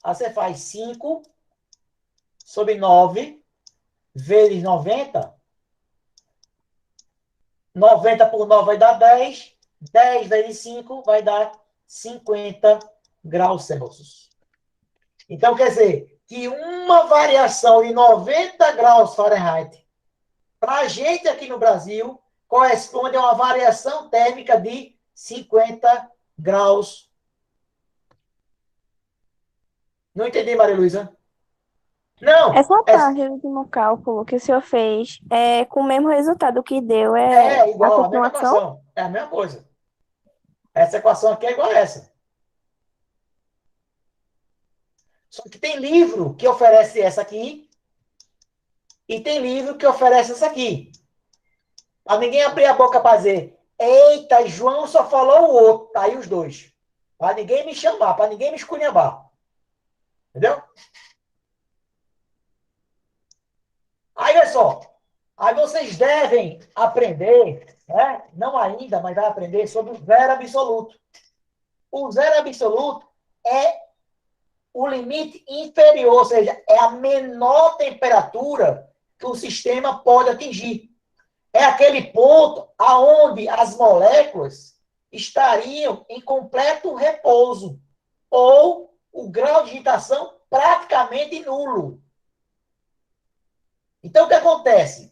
S1: aí você faz 5 sobre 9 vezes 90. 90 por 9 vai dar 10. 10 vezes 5 vai dar 50 graus Celsius. Então, quer dizer, que uma variação de 90 graus Fahrenheit, para a gente aqui no Brasil, corresponde a uma variação térmica de 50 graus Não entendi, Maria Luísa. Não,
S2: Essa parte do último cálculo que o senhor fez é com o mesmo resultado que deu é
S1: é
S2: a
S1: igual, a mesma
S2: continuação?
S1: equação. É a mesma coisa. Essa equação aqui é igual a essa. Só que tem livro que oferece essa aqui e tem livro que oferece essa aqui. Para ninguém abrir a boca para dizer, eita, João só falou o outro. Tá aí os dois. Para ninguém me chamar, para ninguém me esculhambar. Entendeu? Aí, olha só. Aí vocês devem aprender, né? Não ainda, mas vai aprender sobre o zero absoluto. O zero absoluto é o limite inferior, ou seja, é a menor temperatura que o sistema pode atingir. É aquele ponto aonde as moléculas estariam em completo repouso ou o grau de agitação praticamente nulo. Então, o que acontece?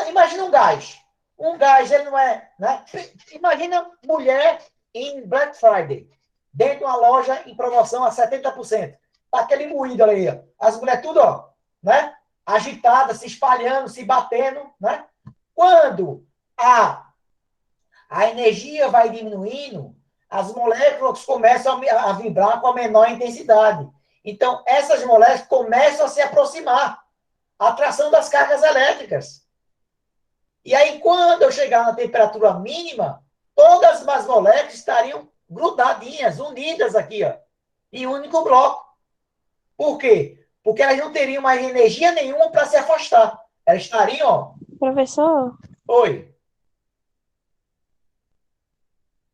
S1: Imagina um gás. Um gás, ele não é... Né? Imagina mulher em Black Friday, dentro de uma loja em promoção a 70%. Tá aquele moído ali. Ó. As mulheres tudo, ó, né? Agitadas, se espalhando, se batendo. Né? Quando a energia vai diminuindo, as moléculas começam a vibrar com a menor intensidade. Então, essas moléculas começam a se aproximar. A atração das cargas elétricas. E aí, quando eu chegar na temperatura mínima, todas as moléculas estariam grudadinhas, unidas aqui, ó, em um único bloco. Por quê? Porque elas não teriam mais energia nenhuma para se afastar. Elas estariam, ó.
S2: Professor,
S1: Oi,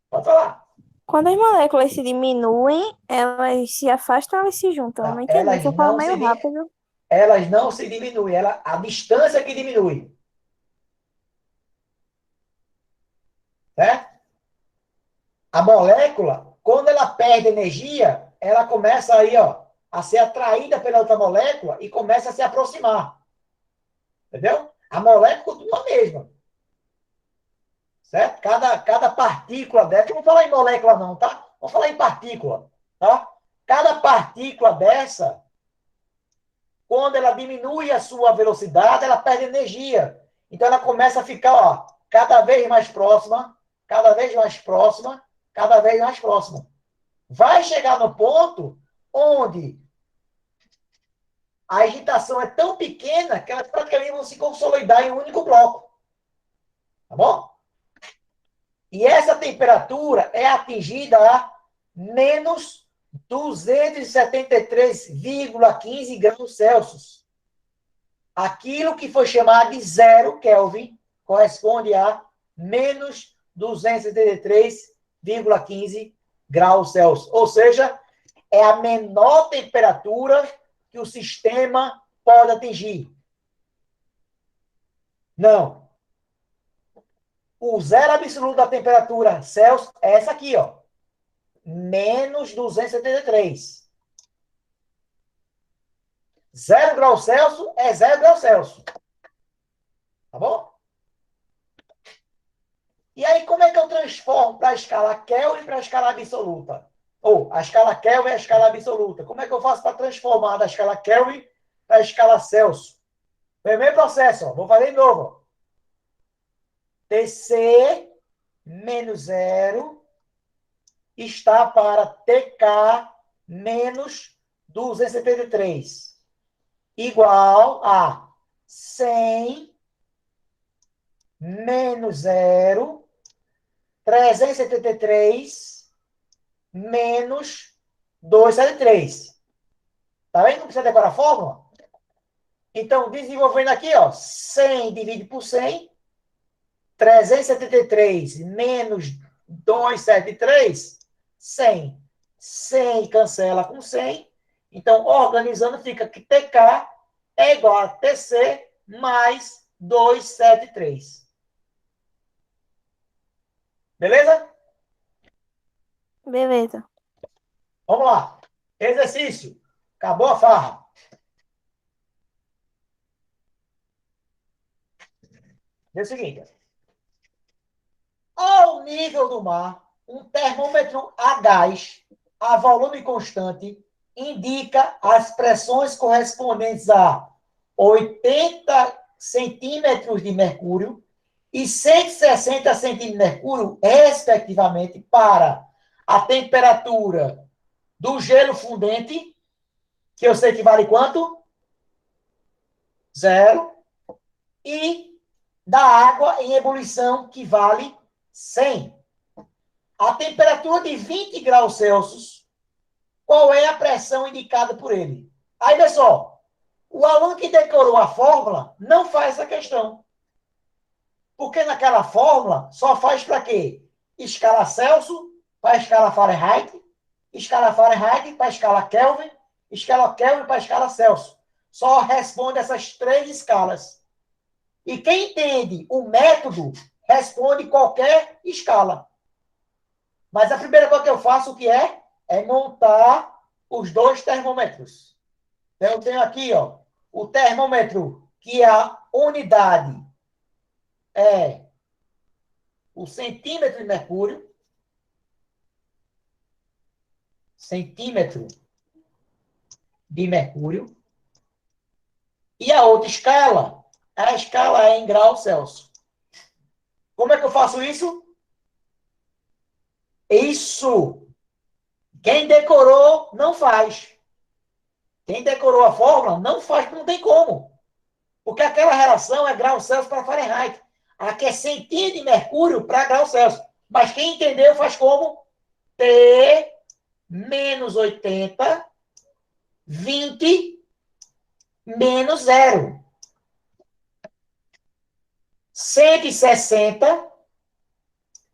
S1: pode falar.
S2: quando as moléculas se diminuem, elas se afastam ou elas se juntam? Eu não
S1: Não,
S2: entendi. Você fala meio rápido.
S1: elas não se diminuem, a distância que diminui. Né? A molécula, quando ela perde energia, ela começa aí, ó, a ser atraída pela outra molécula e começa a se aproximar. Entendeu? A molécula continua a mesma. Certo? Cada partícula dessa, não vou falar em molécula não, tá? Vamos falar em partícula, tá? Cada partícula dessa, quando ela diminui a sua velocidade, ela perde energia. Então ela começa a ficar, ó, cada vez mais próxima, cada vez mais próxima, cada vez mais próxima. Vai chegar no ponto onde a agitação é tão pequena que elas praticamente vão se consolidar em um único bloco. Tá bom? E essa temperatura é atingida a menos 273,15 graus Celsius. Aquilo que foi chamado de zero Kelvin corresponde a menos 273,15 graus Celsius. Ou seja, é a menor temperatura que o sistema pode atingir. Não. O zero absoluto da temperatura Celsius é essa aqui, ó. Menos 273. Zero grau Celsius é zero grau Celsius. Tá bom? E aí, como é que eu transformo para a escala Kelvin para a escala absoluta? Ou a escala Kelvin é a escala absoluta. Como é que eu faço para transformar da escala Kelvin para a escala Celsius? Primeiro processo, ó. Vou fazer de novo. TC menos zero está para TK menos 273, igual a 100 menos zero, 373 menos 273. Tá vendo? Não precisa decorar a fórmula? Então, desenvolvendo aqui, ó, 100 divide por 100, 373 menos 273, 100. 100 cancela com 100. Então, organizando, fica que TK é igual a TC mais 273. Beleza?
S2: Beleza.
S1: Vamos lá. Exercício. Acabou a farra. É o seguinte. Ao nível do mar, um termômetro a gás a volume constante indica as pressões correspondentes a 80 centímetros de mercúrio e 160 centímetros de mercúrio, respectivamente, para a temperatura do gelo fundente, que eu sei que vale quanto? 0. E da água em ebulição, que vale 100. A temperatura de 20 graus Celsius, qual é a pressão indicada por ele? Aí, vê só, o aluno que decorou a fórmula não faz essa questão. Porque naquela fórmula só faz para quê? Escala Celsius para escala Fahrenheit para escala Kelvin, escala Kelvin para escala Celsius. Só responde essas 3 escalas. E quem entende o método responde qualquer escala. Mas a primeira coisa que eu faço, o que é? É montar os 2 termômetros. Então, eu tenho aqui, ó, o termômetro, que é a unidade é o centímetro de mercúrio. Centímetro de mercúrio. E a outra escala, a escala é em graus Celsius. Como é que eu faço isso? Isso! Quem decorou, não faz. Quem decorou a fórmula, não faz, porque não tem como. Porque aquela relação é graus Celsius para Fahrenheit. Aqui é centímetro de mercúrio para graus Celsius. Mas quem entendeu faz como? T menos 80, 20 menos 0. 160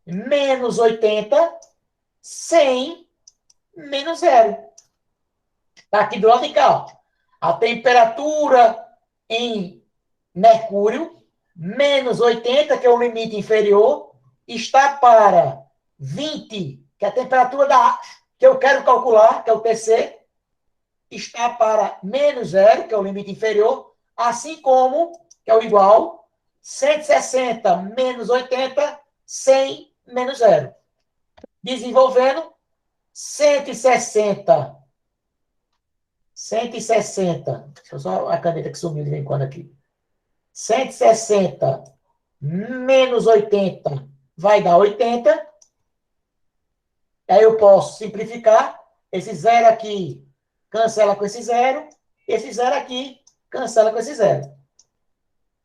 S1: menos 80, 100 menos 0. Está aqui do lado de cá. Ó. A temperatura em mercúrio, menos 80, que é o limite inferior, está para 20, que é a temperatura que eu quero calcular, que é o TC, está para menos 0, que é o limite inferior, assim como, que é o igual, 160 menos 80, 100 menos 0. Desenvolvendo, 160. Deixa eu só a caneta que sumiu de vez em quando aqui. 160 menos 80 vai dar 80. Aí eu posso simplificar. Esse 0 aqui cancela com esse 0. Esse 0 aqui cancela com esse 0.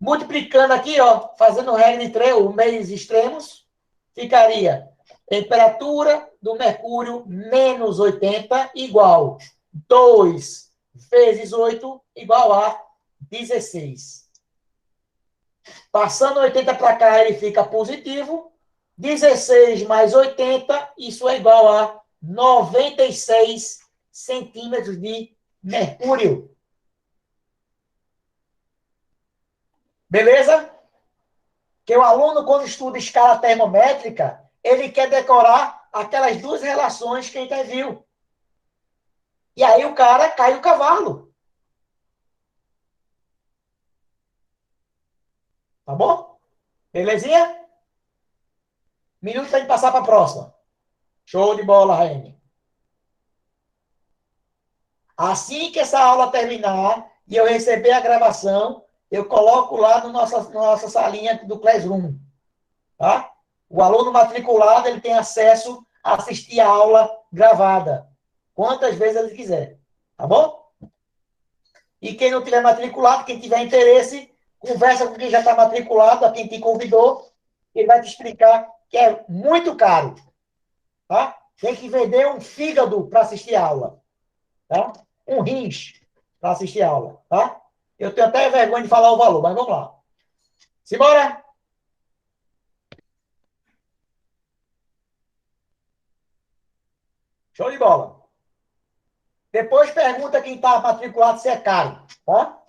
S1: Multiplicando aqui, ó, fazendo regra de 3, os meios extremos, ficaria temperatura do mercúrio menos 80 igual 2 vezes 8 igual a 16. Passando 80 para cá, ele fica positivo. 16 mais 80, isso é igual a 96 centímetros de mercúrio. Beleza? Que o aluno, quando estuda escala termométrica, ele quer decorar aquelas 2 relações que a gente viu. E aí o cara cai o cavalo. Tá bom? Belezinha? Minuto para gente passar para a próxima. Show de bola, Raine. Assim que essa aula terminar e eu receber a gravação, eu coloco lá no nossa salinha do Classroom. Tá? O aluno matriculado ele tem acesso a assistir a aula gravada. Quantas vezes ele quiser. Tá bom? E quem não tiver matriculado, quem tiver interesse, conversa com quem já está matriculado, a quem te convidou, ele vai te explicar que é muito caro. Tá? Tem que vender um fígado para assistir a aula. Tá? Um rins para assistir a aula. Tá? Eu tenho até vergonha de falar o valor, mas vamos lá. Simbora! Show de bola. Depois pergunta quem está matriculado se é caro. Tá?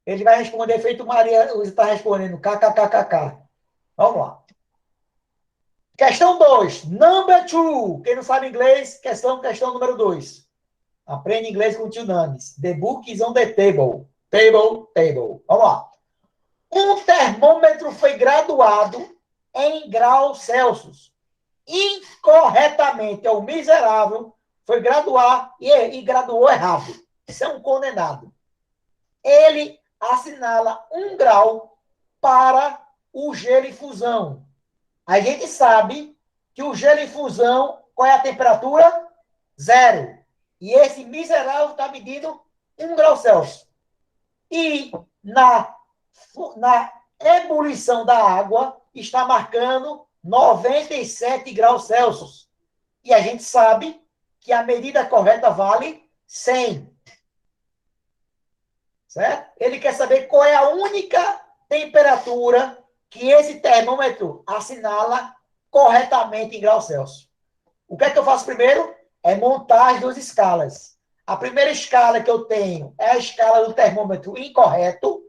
S1: Ele vai responder feito Maria, você está respondendo kkkk. Vamos lá. Questão 2. Number 2. Quem não sabe inglês, questão número 2. Aprende inglês com o tio Names. The book is on the table. Table. Vamos lá. Um termômetro foi graduado em graus Celsius incorretamente, é o miserável, foi graduar e graduou errado. Isso é um condenado. Ele assinala 1 grau para o gelo em fusão. A gente sabe que o gelo em fusão, qual é a temperatura? 0. E esse miserável está medindo 1 grau Celsius. E na ebulição da água está marcando 97 graus Celsius. E a gente sabe que a medida correta vale 100. Certo? Ele quer saber qual é a única temperatura que esse termômetro assinala corretamente em graus Celsius. O que é que eu faço primeiro? É montar as 2 escalas. A primeira escala que eu tenho é a escala do termômetro incorreto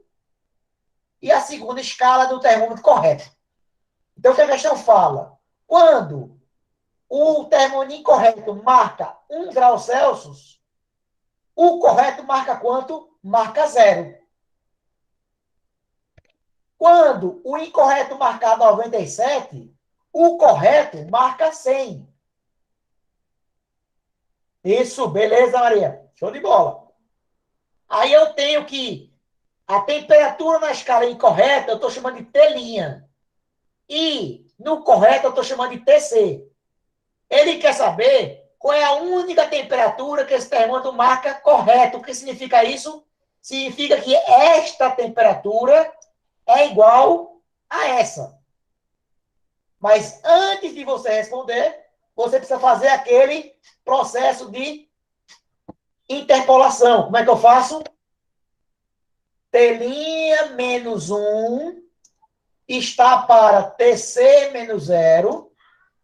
S1: e a segunda escala do termômetro correto. Então, o que a questão fala? Quando o termômetro incorreto marca 1 grau Celsius, o correto marca quanto? Marca 0. Quando o incorreto marcar 97, o correto marca 100. Isso, beleza, Maria? Show de bola. Aí eu tenho que a temperatura na escala incorreta eu estou chamando de T'. E no correto eu estou chamando de TC. Ele quer saber qual é a única temperatura que esse termômetro marca correto. O que significa isso? Significa que esta temperatura é igual a essa. Mas antes de você responder, você precisa fazer aquele processo de interpolação. Como é que eu faço? T' menos 1 está para TC menos 0,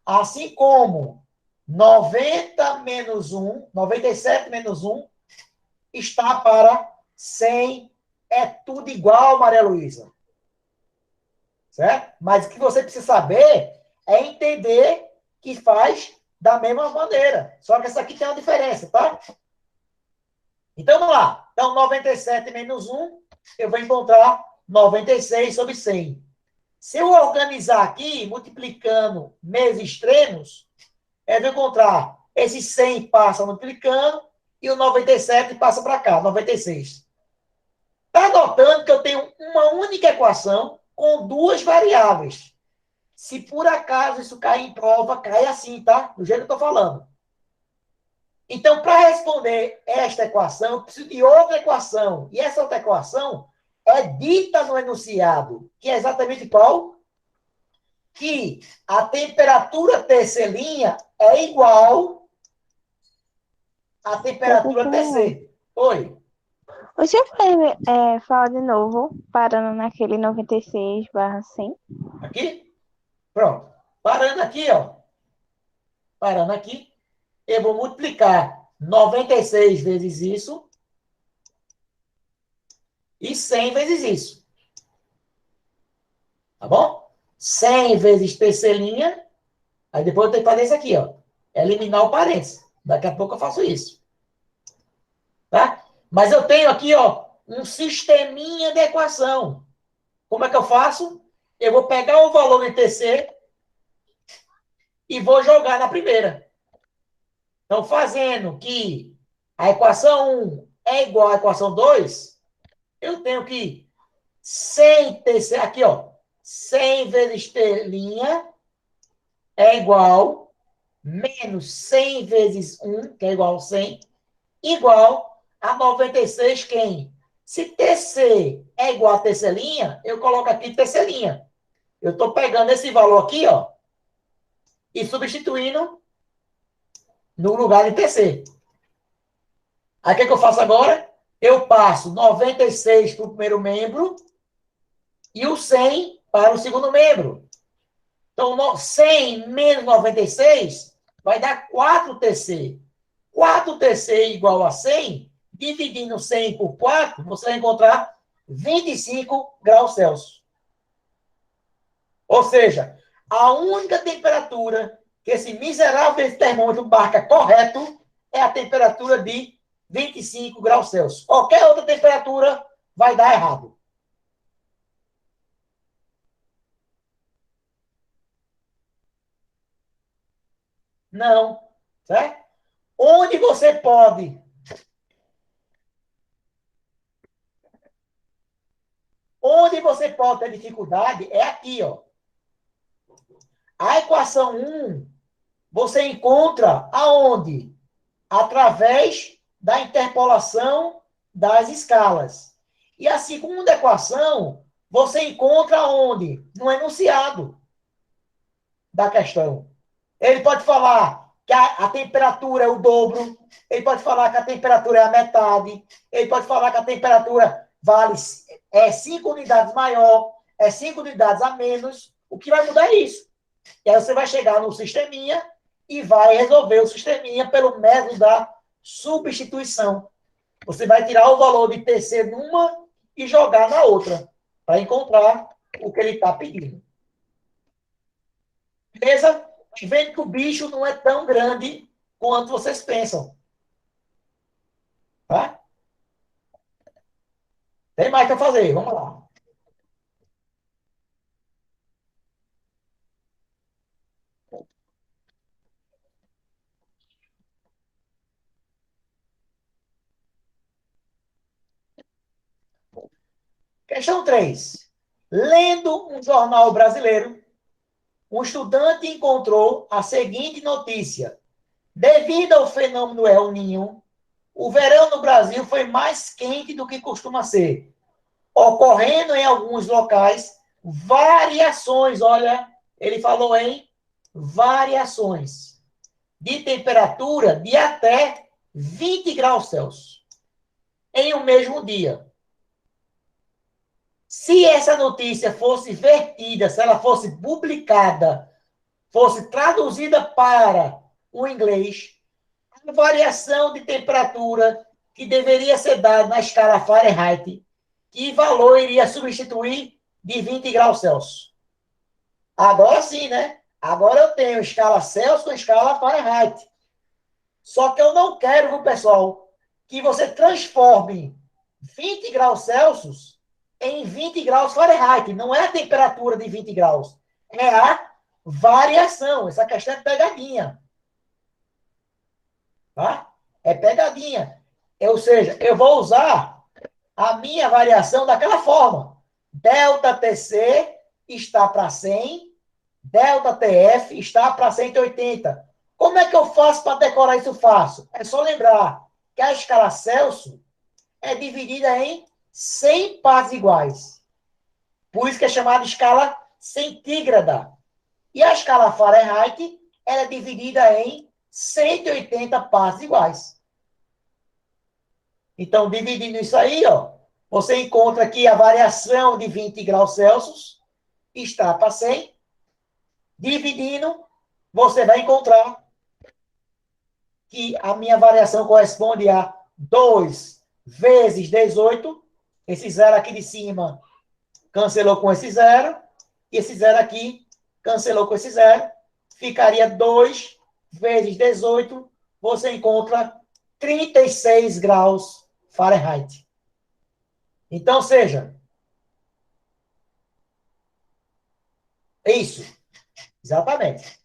S1: assim como 90 menos 1, 97 menos 1 está para 100. É tudo igual, Maria Luísa. Certo? Mas o que você precisa saber é entender que faz da mesma maneira. Só que essa aqui tem uma diferença, tá? Então, vamos lá. Então, 97 menos 1, eu vou encontrar 96 sobre 100. Se eu organizar aqui, multiplicando meses extremos, eu vou encontrar esse 100 passa multiplicando e o 97 passa para cá, 96. Está notando que eu tenho uma única equação com 2 variáveis. Se por acaso isso cair em prova, cai assim, tá? Do jeito que eu estou falando. Então, para responder esta equação, eu preciso de outra equação. E essa outra equação é dita no enunciado, que é exatamente qual? Que a temperatura TC' é igual à temperatura TC. Oi.
S2: Você pode falar de novo, parando naquele 96/100?
S1: Aqui? Pronto. Parando aqui, ó. Parando aqui, eu vou multiplicar 96 vezes isso e 100 vezes isso. Tá bom? 100 vezes TC', aí depois eu tenho que fazer isso aqui, ó. Eliminar o parênteses. Daqui a pouco eu faço isso. Tá? Mas eu tenho aqui, ó, um sisteminha de equação. Como é que eu faço? Eu vou pegar o valor de TC e vou jogar na primeira. Então, fazendo que a equação 1 é igual à equação 2, eu tenho que 100 TC, aqui, ó, 100 vezes T' é igual menos 100 vezes 1, que é igual a 100, igual a 96, quem? Se TC é igual a TC', eu coloco aqui TC'. Eu estou pegando esse valor aqui, ó, e substituindo no lugar de TC. Aí o que eu faço agora? Eu passo 96 para o primeiro membro e o 100 para o segundo membro. Então, 100 menos 96 vai dar 4TC. 4TC igual a 100, dividindo 100 por 4, você vai encontrar 25 graus Celsius. Ou seja, a única temperatura que esse miserável desse termômetro marca correto é a temperatura de 25 graus Celsius. Qualquer outra temperatura vai dar errado. Não. Certo? Onde você pode... Onde você pode ter dificuldade é aqui, ó. A equação 1, você encontra aonde? Através da interpolação das escalas. E a segunda equação, você encontra onde? No enunciado da questão. Ele pode falar que a temperatura é o dobro, ele pode falar que a temperatura é a metade, ele pode falar que a temperatura vale 5 unidades maior, 5 unidades a menos. O que vai mudar é isso. E aí você vai chegar no sisteminha e vai resolver o sisteminha pelo método da substituição. Você vai tirar o valor de TC numa e jogar na outra, para encontrar o que ele está pedindo. Beleza? Vendo que o bicho não é tão grande quanto vocês pensam. Tá? Tem mais para fazer, vamos lá. Questão 3. Lendo um jornal brasileiro, um estudante encontrou a seguinte notícia. Devido ao fenômeno El Niño, o verão no Brasil foi mais quente do que costuma ser, ocorrendo em alguns locais variações, olha, ele falou em variações de temperatura de até 20 graus Celsius em um mesmo dia. Se essa notícia fosse vertida, se ela fosse publicada, fosse traduzida para o inglês, a variação de temperatura que deveria ser dada na escala Fahrenheit, que valor iria substituir de 20 graus Celsius? Agora sim, né? Agora eu tenho escala Celsius com escala Fahrenheit. Só que eu não quero, viu, pessoal, que você transforme 20 graus Celsius em 20 graus Fahrenheit. Não é a temperatura de 20 graus. É a variação. Essa questão é pegadinha. Tá? É pegadinha. Ou seja, eu vou usar a minha variação daquela forma. Delta TC está para 100, delta TF está para 180. Como é que eu faço para decorar isso fácil? É só lembrar que a escala Celsius é dividida em 100 partes iguais. Por isso que é chamada escala centígrada. E a escala Fahrenheit ela é dividida em 180 partes iguais. Então, dividindo isso aí, ó, você encontra que a variação de 20 graus Celsius está para 100. Dividindo, você vai encontrar que a minha variação corresponde a 2 vezes 18. Esse zero aqui de cima cancelou com esse zero. E esse zero aqui cancelou com esse zero. Ficaria 2 vezes 18. Você encontra 36 graus Fahrenheit. Então, seja, isso. Exatamente.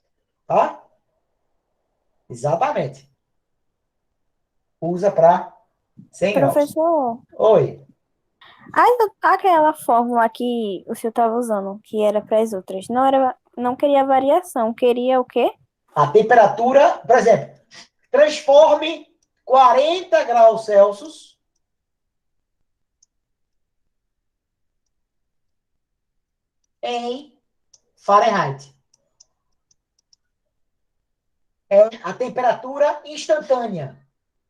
S1: Tá? Exatamente. Usa para 100 graus.
S2: Professor,
S1: Oi.
S2: aquela fórmula que o senhor estava usando, que era para as outras, não queria variação, queria o quê?
S1: A temperatura, por exemplo, transforme 40 graus Celsius em Fahrenheit. É a temperatura instantânea.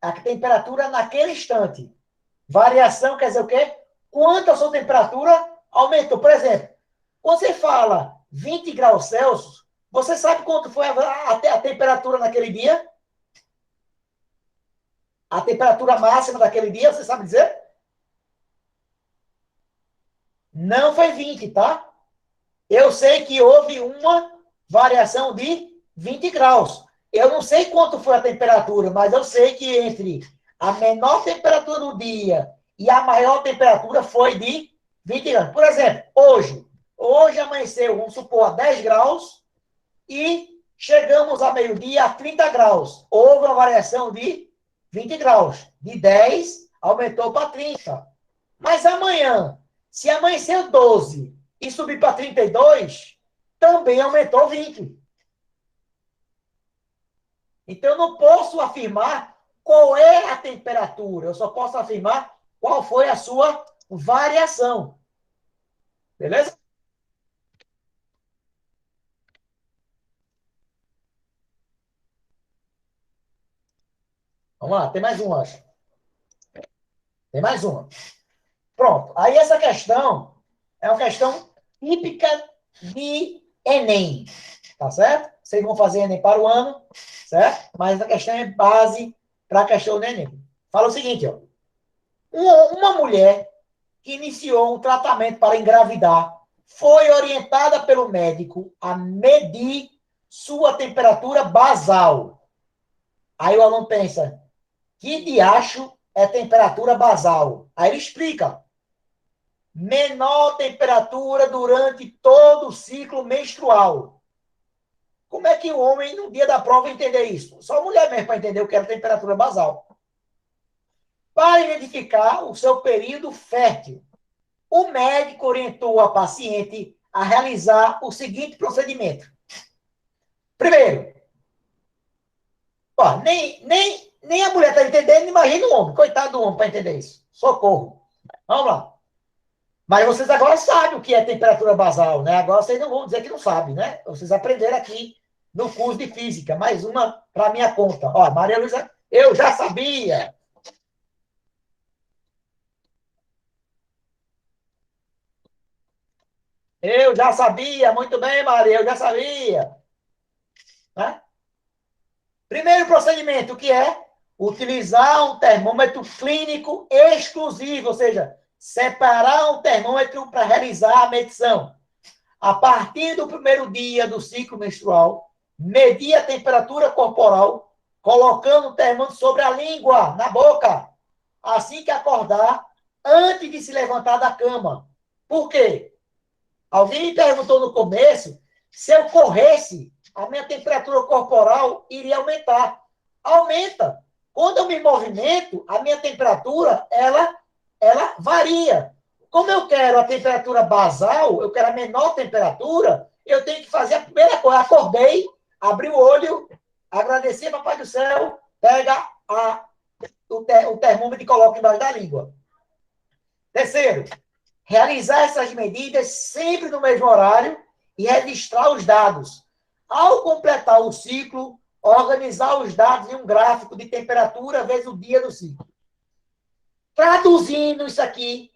S1: A temperatura naquele instante. Variação quer dizer o quê? Quanto a sua temperatura aumentou. Por exemplo, quando você fala 20 graus Celsius, você sabe quanto foi a temperatura naquele dia? A temperatura máxima daquele dia, você sabe dizer? Não foi 20, tá? Eu sei que houve uma variação de 20 graus. Eu não sei quanto foi a temperatura, mas eu sei que entre a menor temperatura do dia e a maior temperatura foi de 20 graus. Por exemplo, hoje amanheceu, vamos supor, a 10 graus e Chegamos a meio-dia a 30 graus. Houve uma variação de 20 graus. De 10 aumentou para 30. Mas amanhã, se amanhecer 12 e subir para 32, também aumentou 20. Então, eu não posso afirmar qual é a temperatura. Eu só posso afirmar qual foi a sua variação. Beleza? Vamos lá, tem mais um, acho. Tem mais uma. Pronto. Aí essa questão é uma questão típica de Enem. Tá certo? Vocês vão fazer Enem para o ano, certo? Mas a questão é base para a questão do Enem. Fala o seguinte, ó. Uma mulher que iniciou um tratamento para engravidar foi orientada pelo médico a medir sua temperatura basal. Aí o aluno pensa, que diacho é temperatura basal? Aí ele explica. Menor temperatura durante todo o ciclo menstrual. Como é que o homem, no dia da prova, vai entender isso? Só a mulher mesmo para entender o que era temperatura basal. Para identificar o seu período fértil, o médico orientou a paciente a realizar o seguinte procedimento. Primeiro, ó, nem a mulher está entendendo, imagina o homem. Coitado do homem para entender isso. Socorro. Vamos lá. Mas vocês agora sabem o que é temperatura basal, né? Agora vocês não vão dizer que não sabem, né? Vocês aprenderam aqui no curso de física. Mais uma para minha conta. Ó, Maria Luísa, eu já sabia. Eu já sabia, muito bem, Maria, eu já sabia. Né? Primeiro procedimento, o que é? Utilizar um termômetro clínico exclusivo, ou seja, separar um termômetro para realizar a medição. A partir do primeiro dia do ciclo menstrual, medir a temperatura corporal, colocando o termômetro sobre a língua, na boca, assim que acordar, antes de se levantar da cama. Por quê? Alguém me perguntou no começo se eu corresse, a minha temperatura corporal iria aumentar. Aumenta. Quando eu me movimento, a minha temperatura, ela varia. Como eu quero a temperatura basal, eu quero a menor temperatura, eu tenho que fazer a primeira coisa. Acordei, abri o olho, agradeci, papai do céu, pega o termômetro e coloca embaixo da língua. Terceiro, realizar essas medidas sempre no mesmo horário e registrar os dados. Ao completar o ciclo, organizar os dados em um gráfico de temperatura vezes o dia do ciclo. Traduzindo isso aqui,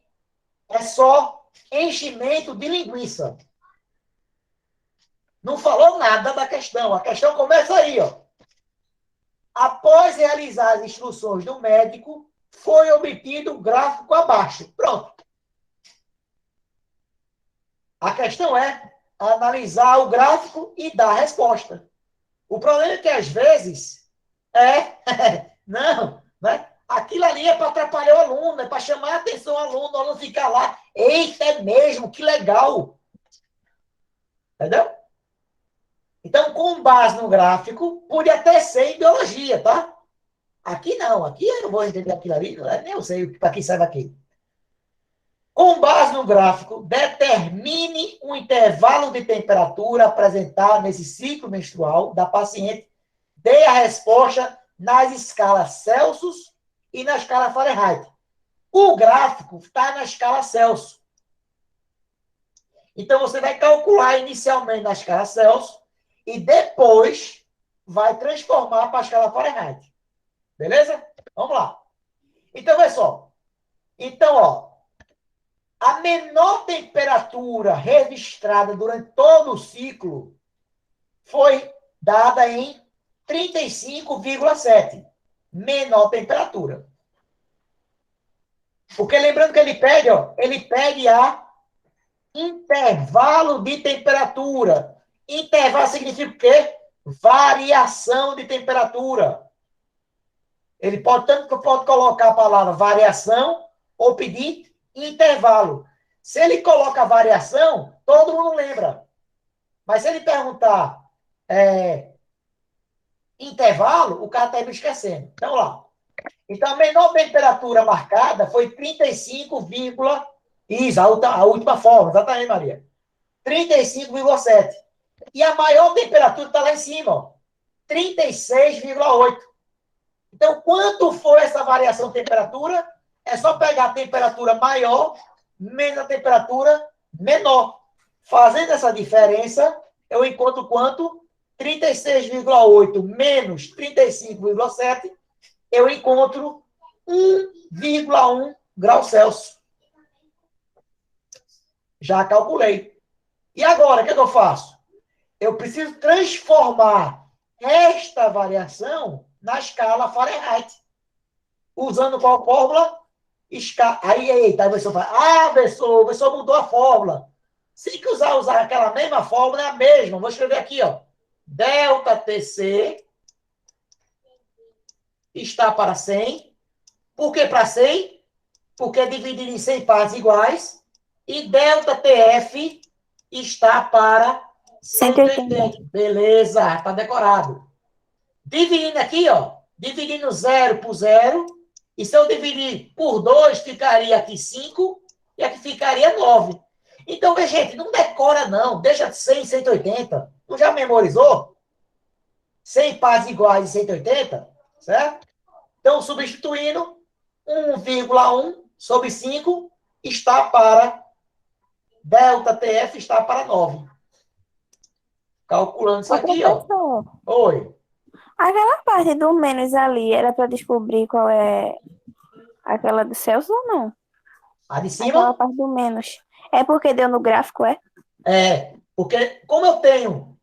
S1: é só enchimento de linguiça. Não falou nada da questão. A questão começa aí, ó. Após realizar as instruções do médico, foi obtido o gráfico abaixo. Pronto. A questão é analisar o gráfico e dar a resposta. O problema é que, às vezes, não, né? Aquilo ali é para atrapalhar o aluno, é para chamar a atenção do aluno, o aluno ficar lá, eita, é mesmo, que legal. Entendeu? Então, com base no gráfico, pode até ser em biologia, tá? Aqui não, aqui eu não vou entender aquilo ali, nem eu sei para que serve aqui. Com base no gráfico, determine um intervalo de temperatura apresentado nesse ciclo menstrual da paciente. Dê a resposta nas escalas Celsius e na escala Fahrenheit. O gráfico está na escala Celsius. Então, você vai calcular inicialmente na escala Celsius e depois vai transformar para a escala Fahrenheit. Beleza? Vamos lá. Então, olha só. Então, ó, a menor temperatura registrada durante todo o ciclo foi dada em 35,7. Menor temperatura. Porque lembrando que ele pede, ó, ele pede a intervalo de temperatura. Intervalo significa o quê? Variação de temperatura. Ele pode tanto pode colocar a palavra variação ou pedir intervalo. Se ele coloca variação, todo mundo lembra. Mas se ele perguntar intervalo, o cara está me esquecendo. Então, lá. Então, a menor temperatura marcada foi 35, isso, a última forma, exatamente, Maria. 35,7. E a maior temperatura está lá em cima, ó, 36,8. Então, quanto foi essa variação de temperatura? É só pegar a temperatura maior menos a temperatura menor. Fazendo essa diferença, eu encontro quanto? 36,8 menos 35,7, eu encontro 1,1 grau Celsius. Já calculei. E agora, o que eu faço? Eu preciso transformar esta variação na escala Fahrenheit. Usando qual fórmula? Aí, eita, a pessoa fala, a pessoa mudou a fórmula. Se que usar aquela mesma fórmula, é a mesma. Vou escrever aqui, ó. Delta TC está para 100. Por que para 100? Porque é dividido em 100 partes iguais. E delta TF está para
S2: 180.
S1: 180. Beleza, está decorado. Dividindo aqui, ó. Dividindo 0 por 0. E se eu dividir por 2, ficaria aqui 5. E aqui ficaria 9. Então, gente, não decora, não. Deixa 100 e 180. Não já memorizou? 100 partes iguais e 180, certo? Então, substituindo, 1,1 sobre 5 está para delta TF está para 9. Calculando isso
S2: Ô,
S1: aqui, ó.
S2: professor,
S1: Oi.
S2: aquela parte do menos ali era para descobrir qual é aquela do Celsius ou não?
S1: A de
S2: Aquela
S1: cima
S2: parte do menos. É porque deu no gráfico, é?
S1: porque como eu tenho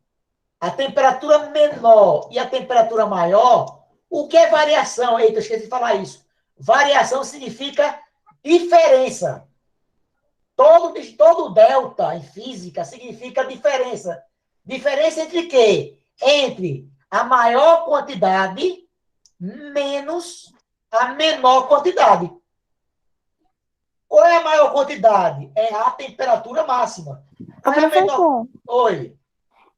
S1: a temperatura menor e a temperatura maior, o que é variação? Eita, eu esqueci de falar isso. Variação significa diferença. Todo delta em física significa diferença. Diferença entre quê? Entre a maior quantidade menos a menor quantidade. Qual é a maior quantidade? É a temperatura máxima.
S2: Ô,
S1: Qual é a menor?
S2: professor,
S1: Oi.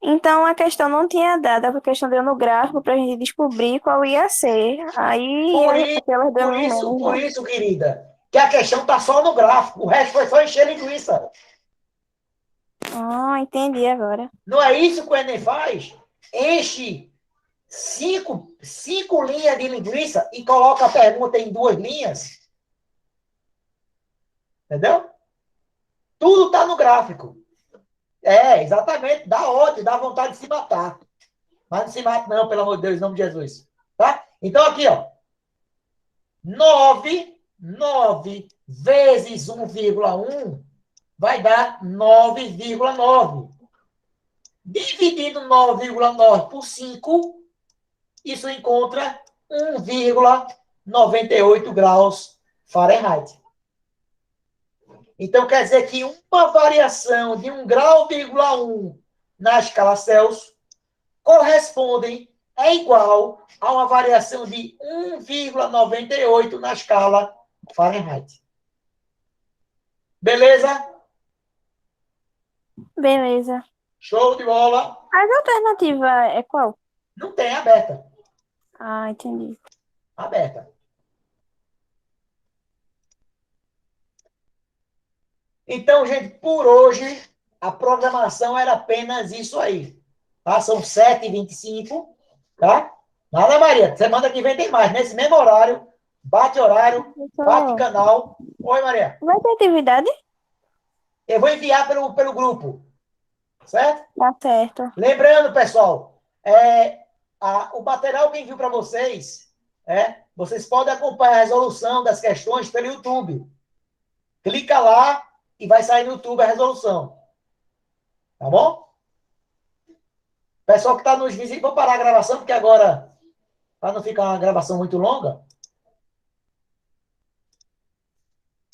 S2: então a questão não tinha dado, a questão deu no gráfico para a gente descobrir qual ia ser. Aí
S1: Por isso,
S2: aquelas deu
S1: por
S2: no
S1: isso,
S2: menos,
S1: por
S2: né?
S1: isso, querida, que a questão está só no gráfico. O resto foi só encher linguiça.
S2: Ah, entendi agora.
S1: Não é isso que o Enem faz? Enche cinco linhas de linguiça e coloca a pergunta em 2 linhas. Entendeu? Tudo está no gráfico. Exatamente. Dá ódio, dá vontade de se matar. Mas não se mata, não, pelo amor de Deus, em nome de Jesus. Tá? Então, aqui, ó. 9 vezes 1,1 vai dar 9,9. Dividindo 9,9 por 5, isso encontra 1,98 graus Fahrenheit. Então, quer dizer que uma variação de 1,1 na escala Celsius é igual a uma variação de 1,98 na escala Fahrenheit. Beleza?
S2: Beleza.
S1: Show de bola.
S2: As alternativas é qual?
S1: Não tem aberta.
S2: Ah, entendi.
S1: Aberta. Então, gente, por hoje, a programação era apenas isso aí. Tá? São 7h25, tá? Nada, Maria. Semana que vem tem mais. Nesse mesmo horário, bate horário, bate
S2: Professor,
S1: canal. Oi, Maria.
S2: vai ter atividade?
S1: Eu vou enviar pelo grupo, certo?
S2: Tá certo.
S1: Lembrando, pessoal, o material que envio para vocês, vocês podem acompanhar a resolução das questões pelo YouTube. Clica lá e vai sair no YouTube a resolução. Tá bom? Pessoal que está nos visitando, vou parar a gravação, porque agora, para não ficar uma gravação muito longa,